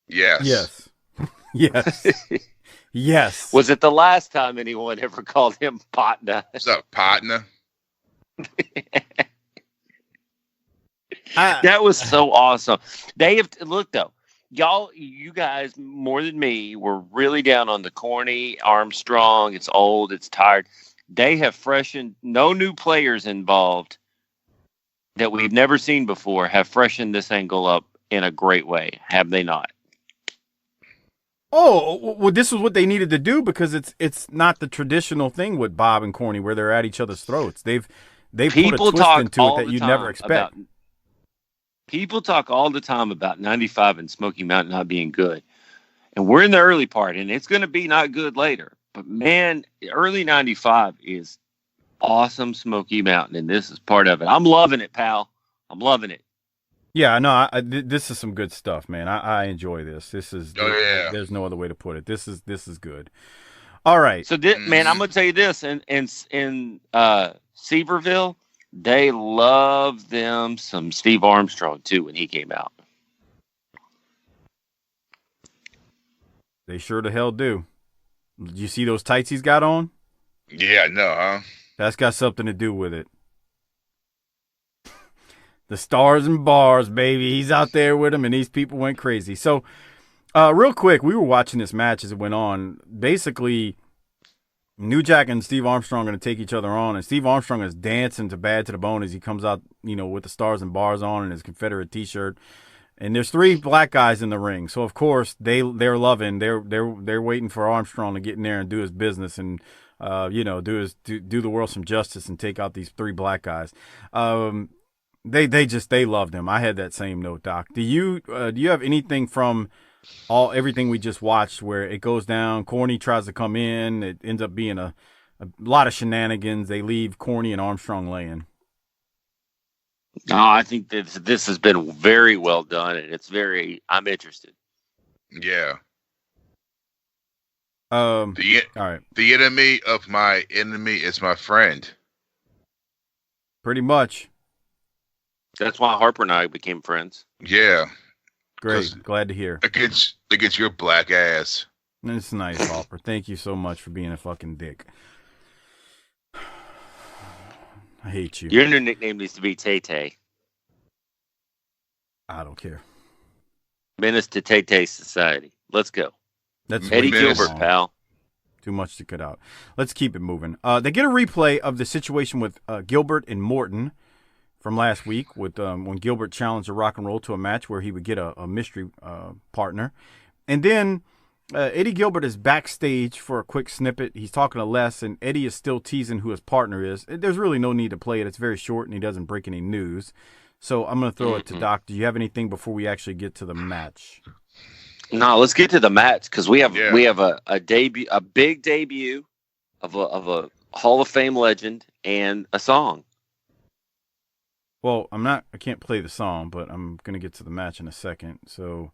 Yes. Yes. Yes. Yes. Was it the last time anyone ever called him partner? What's up, partner? That was so awesome. They have look though, you guys more than me were really down on the corny Armstrong. It's old, it's tired. They have freshened. No new players involved that we've never seen before have freshened this angle up in a great way. Have they not? Oh, well, this is what they needed to do because it's not the traditional thing with Bob and Corny where they're at each other's throats. They've put a twist into it that you'd never expect. People talk all the time about 95 and Smoky Mountain not being good. And we're in the early part, and it's going to be not good later. But, man, early 95 is awesome Smoky Mountain, and this is part of it. I'm loving it, pal. I'm loving it. Yeah, no, this is some good stuff, man. I enjoy this. This is there's no other way to put it. This is good. All right. So, man, I'm going to tell you this. In Seaverville, they love them some Steve Armstrong, too, when he came out. They sure the hell do. Did you see those tights he's got on? Yeah, no, huh? That's got something to do with it. The stars and bars, baby. He's out there with them, and these people went crazy. So, real quick, we were watching this match as it went on. Basically, New Jack and Steve Armstrong are going to take each other on, and Steve Armstrong is dancing to Bad to the Bone as he comes out, with the stars and bars on and his Confederate T-shirt. And there's 3 black guys in the ring, so of course they're waiting for Armstrong to get in there and do his business and do the world some justice and take out these 3 black guys. They loved him. I had that same note, Doc. Do you have anything from everything we just watched where it goes down? Corny tries to come in. It ends up being a lot of shenanigans. They leave Corny and Armstrong laying. No, I think this has been very well done, and I'm interested. Yeah. All right. The enemy of my enemy is my friend. Pretty much. That's why Harper and I became friends. Yeah. Great. Glad to hear. Against your black ass. That's nice, Harper. Thank you so much for being a fucking dick. I hate you. Your new nickname needs to be Tay-Tay. I don't care. Menace to Tay-Tay Society. Let's go. That's Eddie Gilbert, pal. Too much to cut out. Let's keep it moving. They get a replay of the situation with Gilbert and Morton from last week with when Gilbert challenged Rock and Roll to a match where he would get a mystery partner. And then Eddie Gilbert is backstage for a quick snippet. He's talking to Les, and Eddie is still teasing who his partner is. There's really no need to play it. It's very short, and he doesn't break any news. So I'm going to throw it to Doc. Do you have anything before we actually get to the match? No, let's get to the match because we have a big debut of a Hall of Fame legend and a song. Well, I can't play the song, but I'm going to get to the match in a second. So,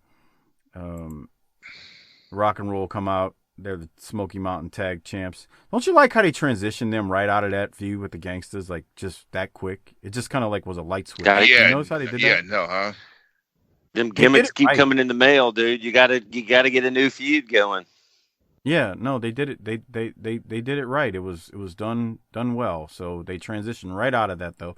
Rock and Roll come out. They're the Smoky Mountain Tag Champs. Don't you like how they transitioned them right out of that feud with the Gangstas, like just that quick? It just kind of like was a light switch. Yeah, you notice how they did that? Yeah, no, huh? Them gimmicks keep coming in the mail, dude. You gotta get a new feud going. Yeah, no, they did it. They did it right. It was done well. So they transitioned right out of that though,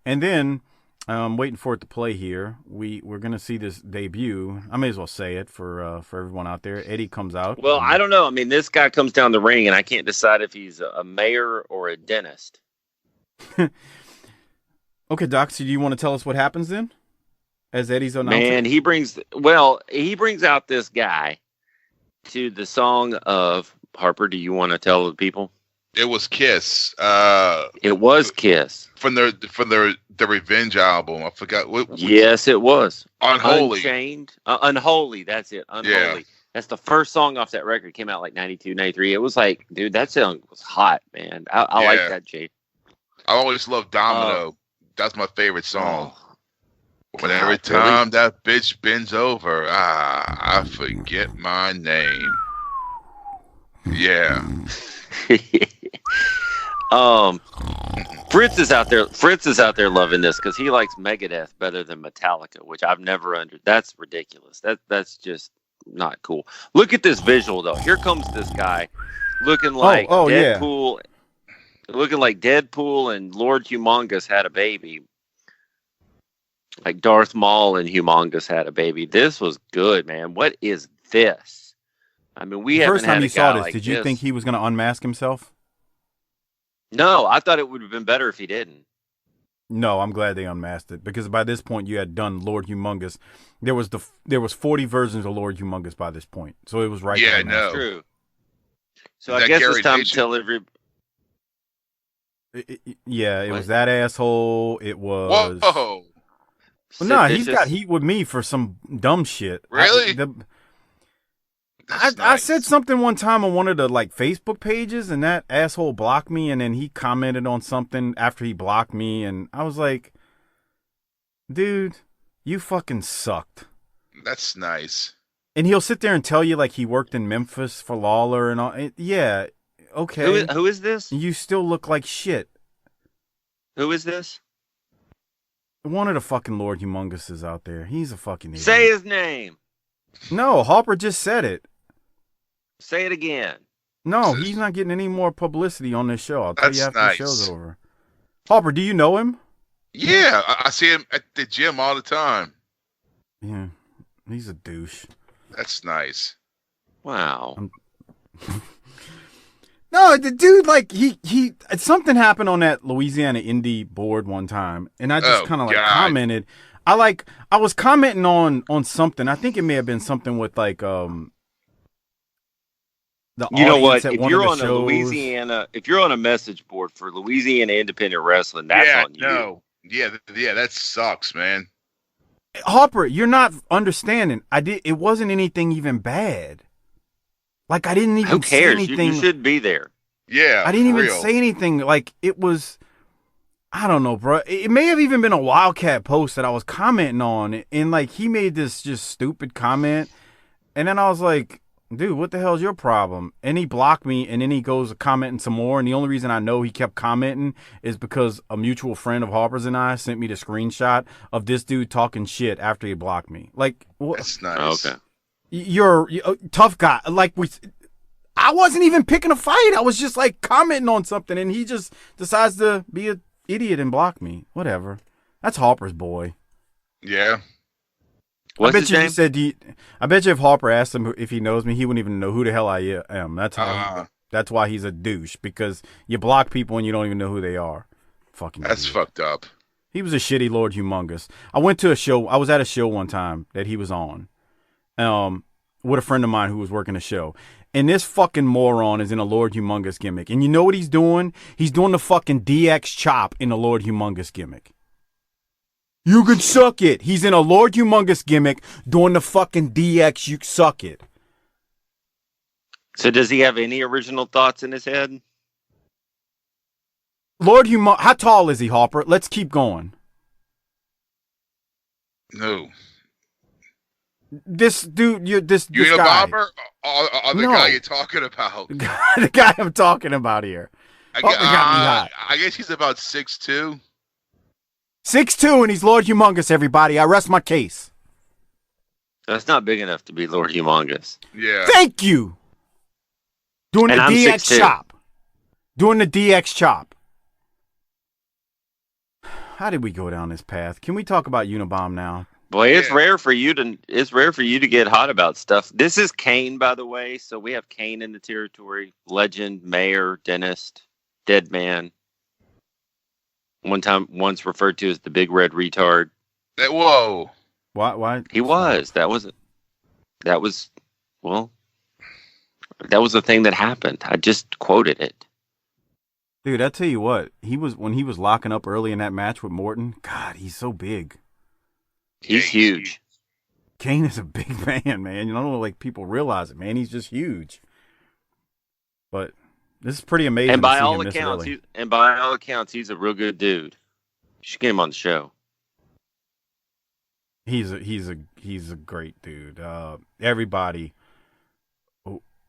and then. I'm waiting for it to play here. We're gonna see this debut. I may as well say it for everyone out there. Eddie comes out. Well, I don't know. I mean, this guy comes down the ring, and I can't decide if he's a mayor or a dentist. Okay, Doc. So do you want to tell us what happens then? As Eddie's announcer? Man, he brings out this guy to the song of Harper. Do you want to tell the people? It was Kiss. It was Kiss from the Revenge album. I forgot. Yes, it was. Unholy. Unchained. Unholy. That's it. Unholy. Yeah. That's the first song off that record. It came out like 92, 93. It was like, dude, that song was hot, man. I like that, Jay. I always loved Domino. That's my favorite song. But every time that bitch bends over, I forget my name. Yeah. Fritz is out there loving this because he likes Megadeth better than Metallica, which I've never that's ridiculous. That's just not cool. Look at this visual though. Here comes this guy looking like Deadpool. Yeah. Looking like Deadpool and Lord Humongous had a baby. Like Darth Maul and Humongous had a baby. This was good, man. What is this? I mean, we haven't first time had you a saw guy this, like did you this. think he was going to unmask himself? No, I thought it would have been better if he didn't. No, I'm glad they unmasked it because by this point you had done Lord Humongous. There was 40 versions of Lord Humongous by this point, so it was right. Yeah, no. True. So I guess it's time to tell everybody. It was that asshole. It was. Whoa. Well, no, he's got heat with me for some dumb shit. Really? I said something one time on one of the like Facebook pages, and that asshole blocked me, and then he commented on something after he blocked me, and I was like, dude, you fucking sucked. That's nice. And he'll sit there and tell you like he worked in Memphis for Lawler and all. Yeah, okay. Who is this? You still look like shit. Who is this? One of the fucking Lord Humonguses out there. He's a fucking idiot. Say his name. No, Harper just said it. Say it again. No, he's not getting any more publicity on this show. I'll tell you after nice. the show's over. Harper, do you know him? Yeah, I see him at the gym all the time. Yeah, he's a douche. That's nice. Wow. No, the dude, like, he something happened on that Louisiana Indie board one time, and I just kind of, like, commented. I was commenting on something. I think it may have been something with, like, the you know what? At if one you're of the on shows. a Louisiana, if you're on a message board for Louisiana Independent Wrestling, that's on you. No. Yeah, that sucks, man. Harper, you're not understanding. It wasn't anything even bad. Like, I didn't even Who cares? say anything. You should be there. Yeah, I didn't even say anything. Like, it was, I don't know, bro. It may have even been a Wildcat post that I was commenting on, and like he made this just stupid comment, and then I was like, dude, what the hell's your problem? And he blocked me, and then he goes commenting some more, and the only reason I know he kept commenting is because a mutual friend of Harper's and I sent me the screenshot of this dude talking shit after he blocked me. Like, what? That's nice. Okay. You're a tough guy. Like, I wasn't even picking a fight. I was just like commenting on something, and he just decides to be an idiot and block me. Whatever. That's Harper's boy. Yeah. What's his name? I bet you if Harper asked him if he knows me, he wouldn't even know who the hell I am. That's why he's a douche, because you block people and you don't even know who they are. Fucking That's idiot. fucked up. He was a shitty Lord Humongous. I was at a show one time that he was on. With a friend of mine who was working a show. And this fucking moron is in a Lord Humongous gimmick. And you know what he's doing? He's doing the fucking DX chop in the Lord Humongous gimmick. You can suck it. He's in a Lord Humongous gimmick doing the fucking DX, you suck it. So does he have any original thoughts in his head? Lord Humongous, how tall is he, Harper? Let's keep going. No. This dude, this know guy. Bobber? Or the guy you're talking about? The guy I'm talking about here. I guess he's about 6'2". 6'2", and he's Lord Humongous, everybody. I rest my case. That's not big enough to be Lord Humongous. Yeah. Thank you. Doing And the I'm DX 6'2". chop. Doing the DX chop. How did we go down this path? Can we talk about Unabomb now? Boy, it's rare for you to get hot about stuff. This is Kane, by the way. So we have Kane in the territory. Legend, mayor, dentist, dead man. Once referred to as the big red retard. Whoa. Why? He was. That was the thing that happened. I just quoted it. Dude, I tell you what, when he was locking up early in that match with Morton, God, he's so big. He's huge. Kane is a big man, man. You don't know, like, people realize it, man. He's just huge. But this is pretty amazing. And by to see all him accounts, he's a real good dude. You should get him on the show. He's a great dude. Everybody,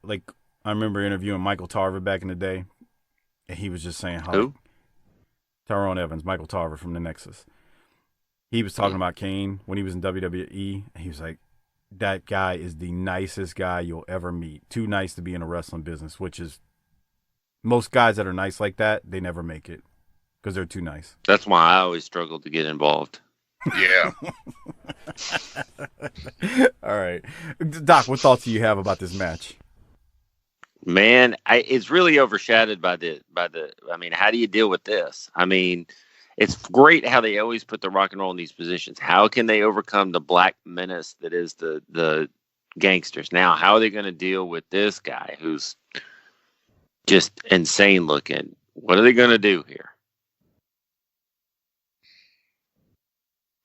like, I remember interviewing Michael Tarver back in the day, and he was just saying how who? Tyrone Evans, Michael Tarver from the Nexus. He was talking about Kane when he was in WWE, and he was like, that guy is the nicest guy you'll ever meet. Too nice to be in a wrestling business, which is most guys that are nice like that, they never make it because they're too nice. That's why I always struggle to get involved. Yeah. All right. Doc, what thoughts do you have about this match? Man, it's really overshadowed by the. I mean, how do you deal with this? I mean, it's great how they always put the Rock and Roll in these positions. How can they overcome the black menace that is the Gangstas? Now, how are they going to deal with this guy who's just insane looking? What are they going to do here?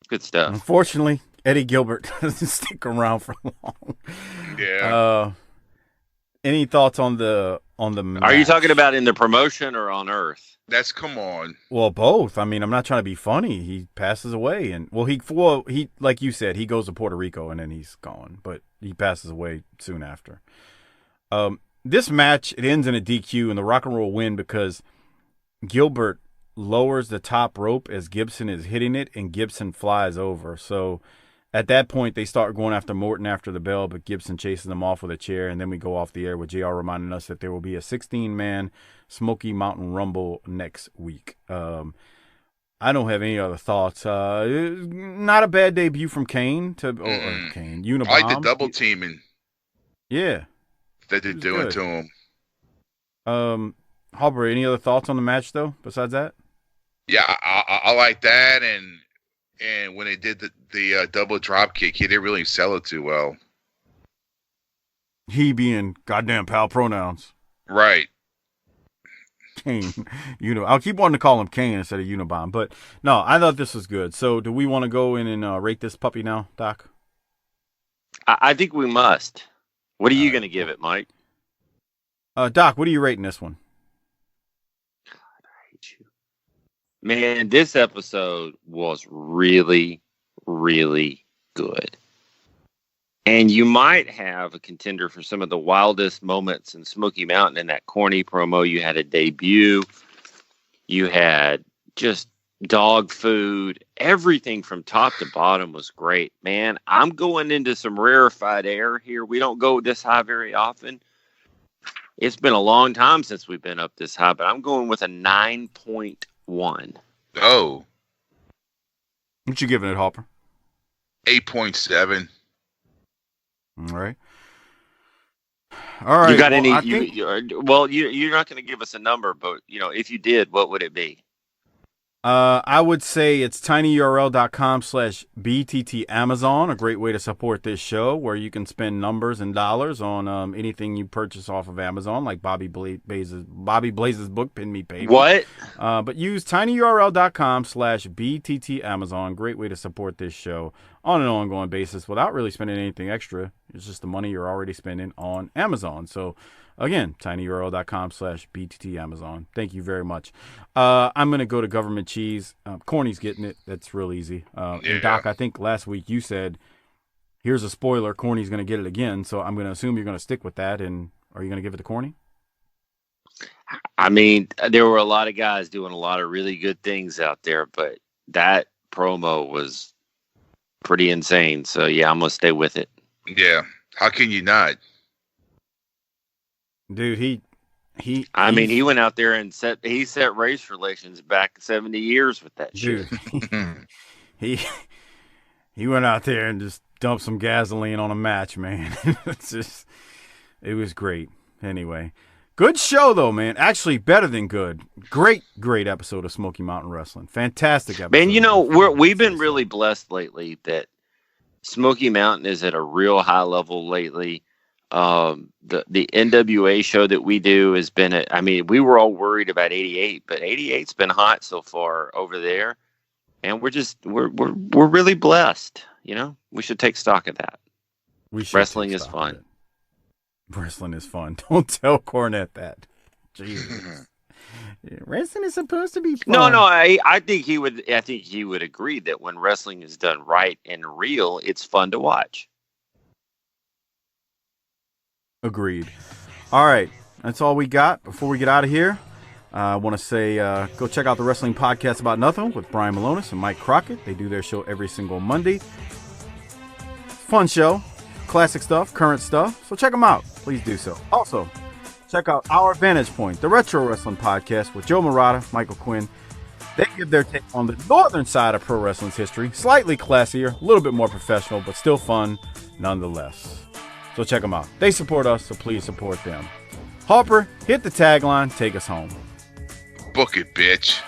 Good stuff. Unfortunately, Eddie Gilbert doesn't stick around for long. Yeah. Any thoughts on the match? Are you talking about in the promotion or on Earth? Come on. Well, both. I mean, I'm not trying to be funny. He passes away, and he like you said, he goes to Puerto Rico and then he's gone, but he passes away soon after. This match, it ends in a DQ and the Rock and Roll win because Gilbert lowers the top rope as Gibson is hitting it, and Gibson flies over. So at that point, they start going after Morton after the bell, but Gibson chases them off with a chair, and then we go off the air with JR reminding us that there will be a 16-man Smoky Mountain Rumble next week. I don't have any other thoughts. Not a bad debut from Kane to Kane. Unabomb. I like the double teaming. Yeah. That they're doing to him. Harper, any other thoughts on the match, though, besides that? Yeah, I like that, and when they did the double drop kick, he didn't really sell it too well. He being goddamn pal pronouns. Right. Kane. I'll keep wanting to call him Kane instead of Unabomb. But, no, I thought this was good. So, do we want to go in and rate this puppy now, Doc? I think we must. What are you going to give it, Mike? Doc, what are you rating this one? God, I hate you. Man, this episode was really, really good. And you might have a contender for some of the wildest moments in Smoky Mountain in that corny promo. You had a debut. You had just dog food. Everything from top to bottom was great. Man, I'm going into some rarefied air here. We don't go this high very often. It's been a long time since we've been up this high, but I'm going with a 9.1. Oh. What you giving it, Hopper? 8.7. All right. All right. You got well, you're not going to give us a number, but if you did, what would it be? I would say it's tinyurl.com/BTT Amazon, a great way to support this show where you can spend numbers and dollars on anything you purchase off of Amazon, like Bobby Blaze's book, Pin Me Baby. What? But use tinyurl.com/BTT Amazon, great way to support this show on an ongoing basis without really spending anything extra. It's just the money you're already spending on Amazon. So again, tinyurl.com/BTT Amazon. Thank you very much. I'm going to go to Government Cheese. Corny's getting it. That's real easy. And Doc, I think last week you said, here's a spoiler, Corny's going to get it again. So I'm going to assume you're going to stick with that. And are you going to give it to Corny? I mean, there were a lot of guys doing a lot of really good things out there, but that promo was pretty insane. So, yeah, I'm going to stay with it. Yeah. How can you not? Dude, he went out there and set race relations back 70 years with that shit. He went out there and just dumped some gasoline on a match, man. It was great. Anyway, good show though, man. Actually, better than good. Great episode of Smoky Mountain Wrestling. Fantastic episode. Man, we've been really blessed lately that Smoky Mountain is at a real high level lately. The NWA show that we do has been we were all worried about 88, but 88's been hot so far over there, and we're really blessed. We should take stock of that. Wrestling is fun. Wrestling is fun. Don't tell Cornette that. Jesus. Wrestling is supposed to be fun. No, I think he would agree that when wrestling is done right and real, it's fun to watch. Agreed. All right. That's all we got. Before we get out of here, I want to say go check out the Wrestling Podcast About Nothing with Brian Malonis and Mike Crockett. They do their show every single Monday. Fun show. Classic stuff, current stuff. So check them out. Please do so. Also, check out Our Vantage Point, the Retro Wrestling Podcast with Joe Murata, Michael Quinn. They give their take on the northern side of pro wrestling's history. Slightly classier, a little bit more professional, but still fun nonetheless. So check them out. They support us, so please support them. Harper, hit the tagline. Take us home. Book it, bitch.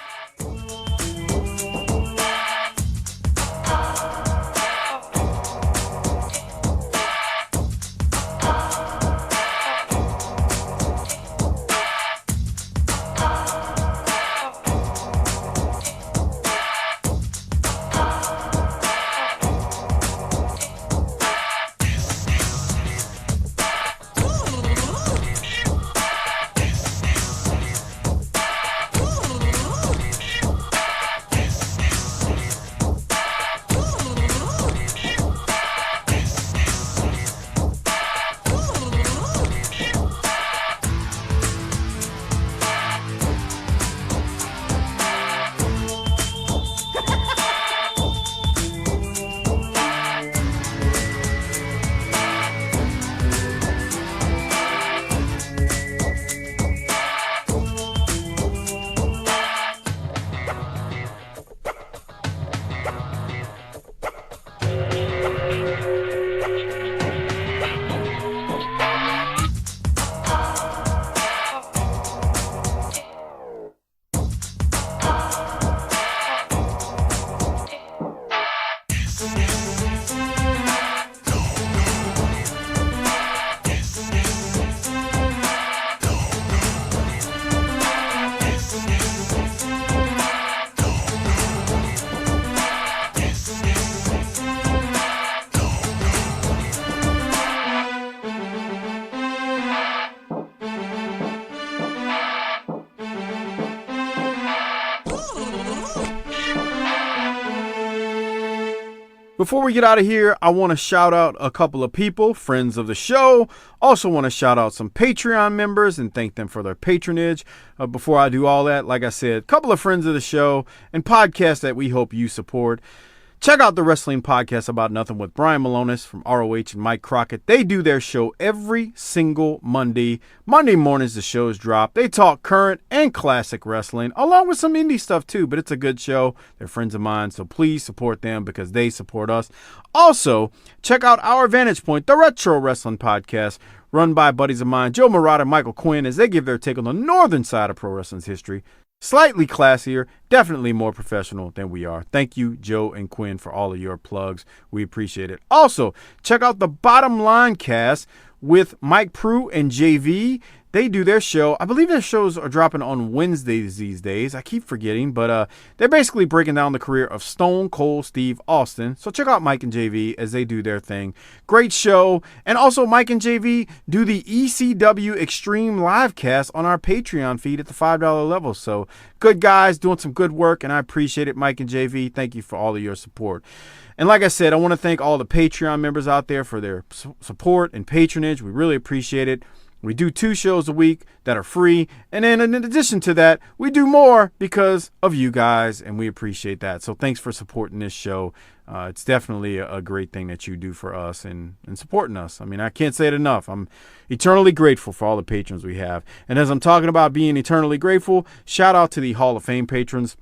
Before we get out of here, I want to shout out a couple of people, friends of the show. Also want to shout out some Patreon members and thank them for their patronage. Before I do all that, like I said, a couple of friends of the show and podcasts that we hope you support. Check out the Wrestling Podcast About Nothing with Brian Malonis from ROH and Mike Crockett. They do their show every single Monday. Monday mornings the shows drop. They talk current and classic wrestling, along with some indie stuff too, but it's a good show. They're friends of mine, so please support them because they support us. Also, check out Our Vantage Point, the Retro Wrestling Podcast, run by buddies of mine, Joe Murata and Michael Quinn, as they give their take on the northern side of pro wrestling's history. Slightly classier, definitely more professional than we are. Thank you, Joe and Quinn, for all of your plugs. We appreciate it. Also, check out the Bottom Line Cast with Mike Prue and JV. They do their show. I believe their shows are dropping on Wednesdays these days. I keep forgetting, but they're basically breaking down the career of Stone Cold Steve Austin. So check out Mike and JV as they do their thing. Great show. And also Mike and JV do the ECW Extreme Livecast on our Patreon feed at the $5 level. So good guys doing some good work, and I appreciate it, Mike and JV. Thank you for all of your support. And like I said, I want to thank all the Patreon members out there for their support and patronage. We really appreciate it. We do 2 shows a week that are free. And then in addition to that, we do more because of you guys, and we appreciate that. So thanks for supporting this show. It's definitely a great thing that you do for us and supporting us. I mean, I can't say it enough. I'm eternally grateful for all the patrons we have. And as I'm talking about being eternally grateful, shout out to the Hall of Fame patrons.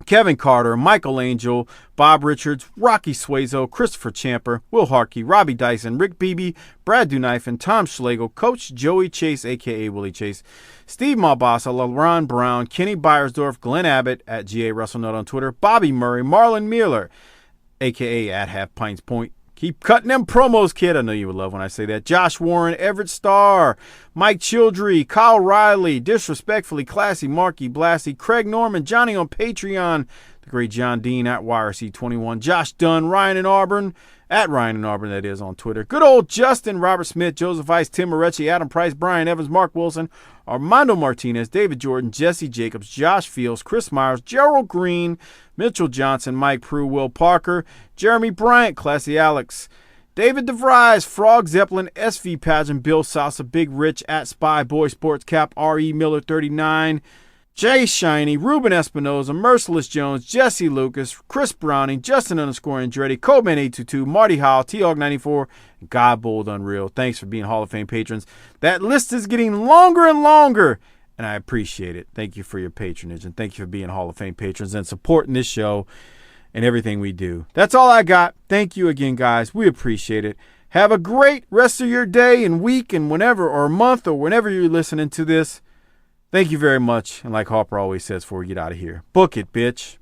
Kevin Carter, Michael Angel, Bob Richards, Rocky Suazo, Christopher Champer, Will Harkey, Robbie Dyson, Rick Beebe, Brad Dunife, Tom Schlegel, Coach Joey Chase, a.k.a. Willie Chase, Steve Malbasa, LaRon Brown, Kenny Byersdorf, Glenn Abbott, at GA WrestleNut on Twitter, Bobby Murray, Marlon Mueller, a.k.a. at Half Pints Point. Keep cutting them promos, kid. I know you would love when I say that. Josh Warren, Everett Starr, Mike Childrey, Kyle Riley, Disrespectfully Classy, Marky Blassie, Craig Norman, Johnny on Patreon, the great John Dean at YRC21, Josh Dunn, Ryan in Auburn, at Ryan in Auburn, that is, on Twitter. Good old Justin, Robert Smith, Joseph Ice, Tim Moretti, Adam Price, Brian Evans, Mark Wilson, Armando Martinez, David Jordan, Jesse Jacobs, Josh Fields, Chris Myers, Gerald Green, Mitchell Johnson, Mike Prue, Will Parker, Jeremy Bryant, Classy Alex, David DeVries, Frog Zeppelin, SV Pageant, Bill Salsa, Big Rich, at Spy Boy Sports Cap, R.E. Miller 39, Jay Shiny, Ruben Espinoza, Merciless Jones, Jesse Lucas, Chris Browning, Justin Andretti, Coleman 822, Marty Howell, T-Hog 94, and God Bold Unreal. Thanks for being Hall of Fame patrons. That list is getting longer and longer, and I appreciate it. Thank you for your patronage, and thank you for being Hall of Fame patrons and supporting this show and everything we do. That's all I got. Thank you again, guys. We appreciate it. Have a great rest of your day and week and whenever, or month, or whenever you're listening to this. Thank you very much. And like Harper always says before we get out of here, book it, bitch.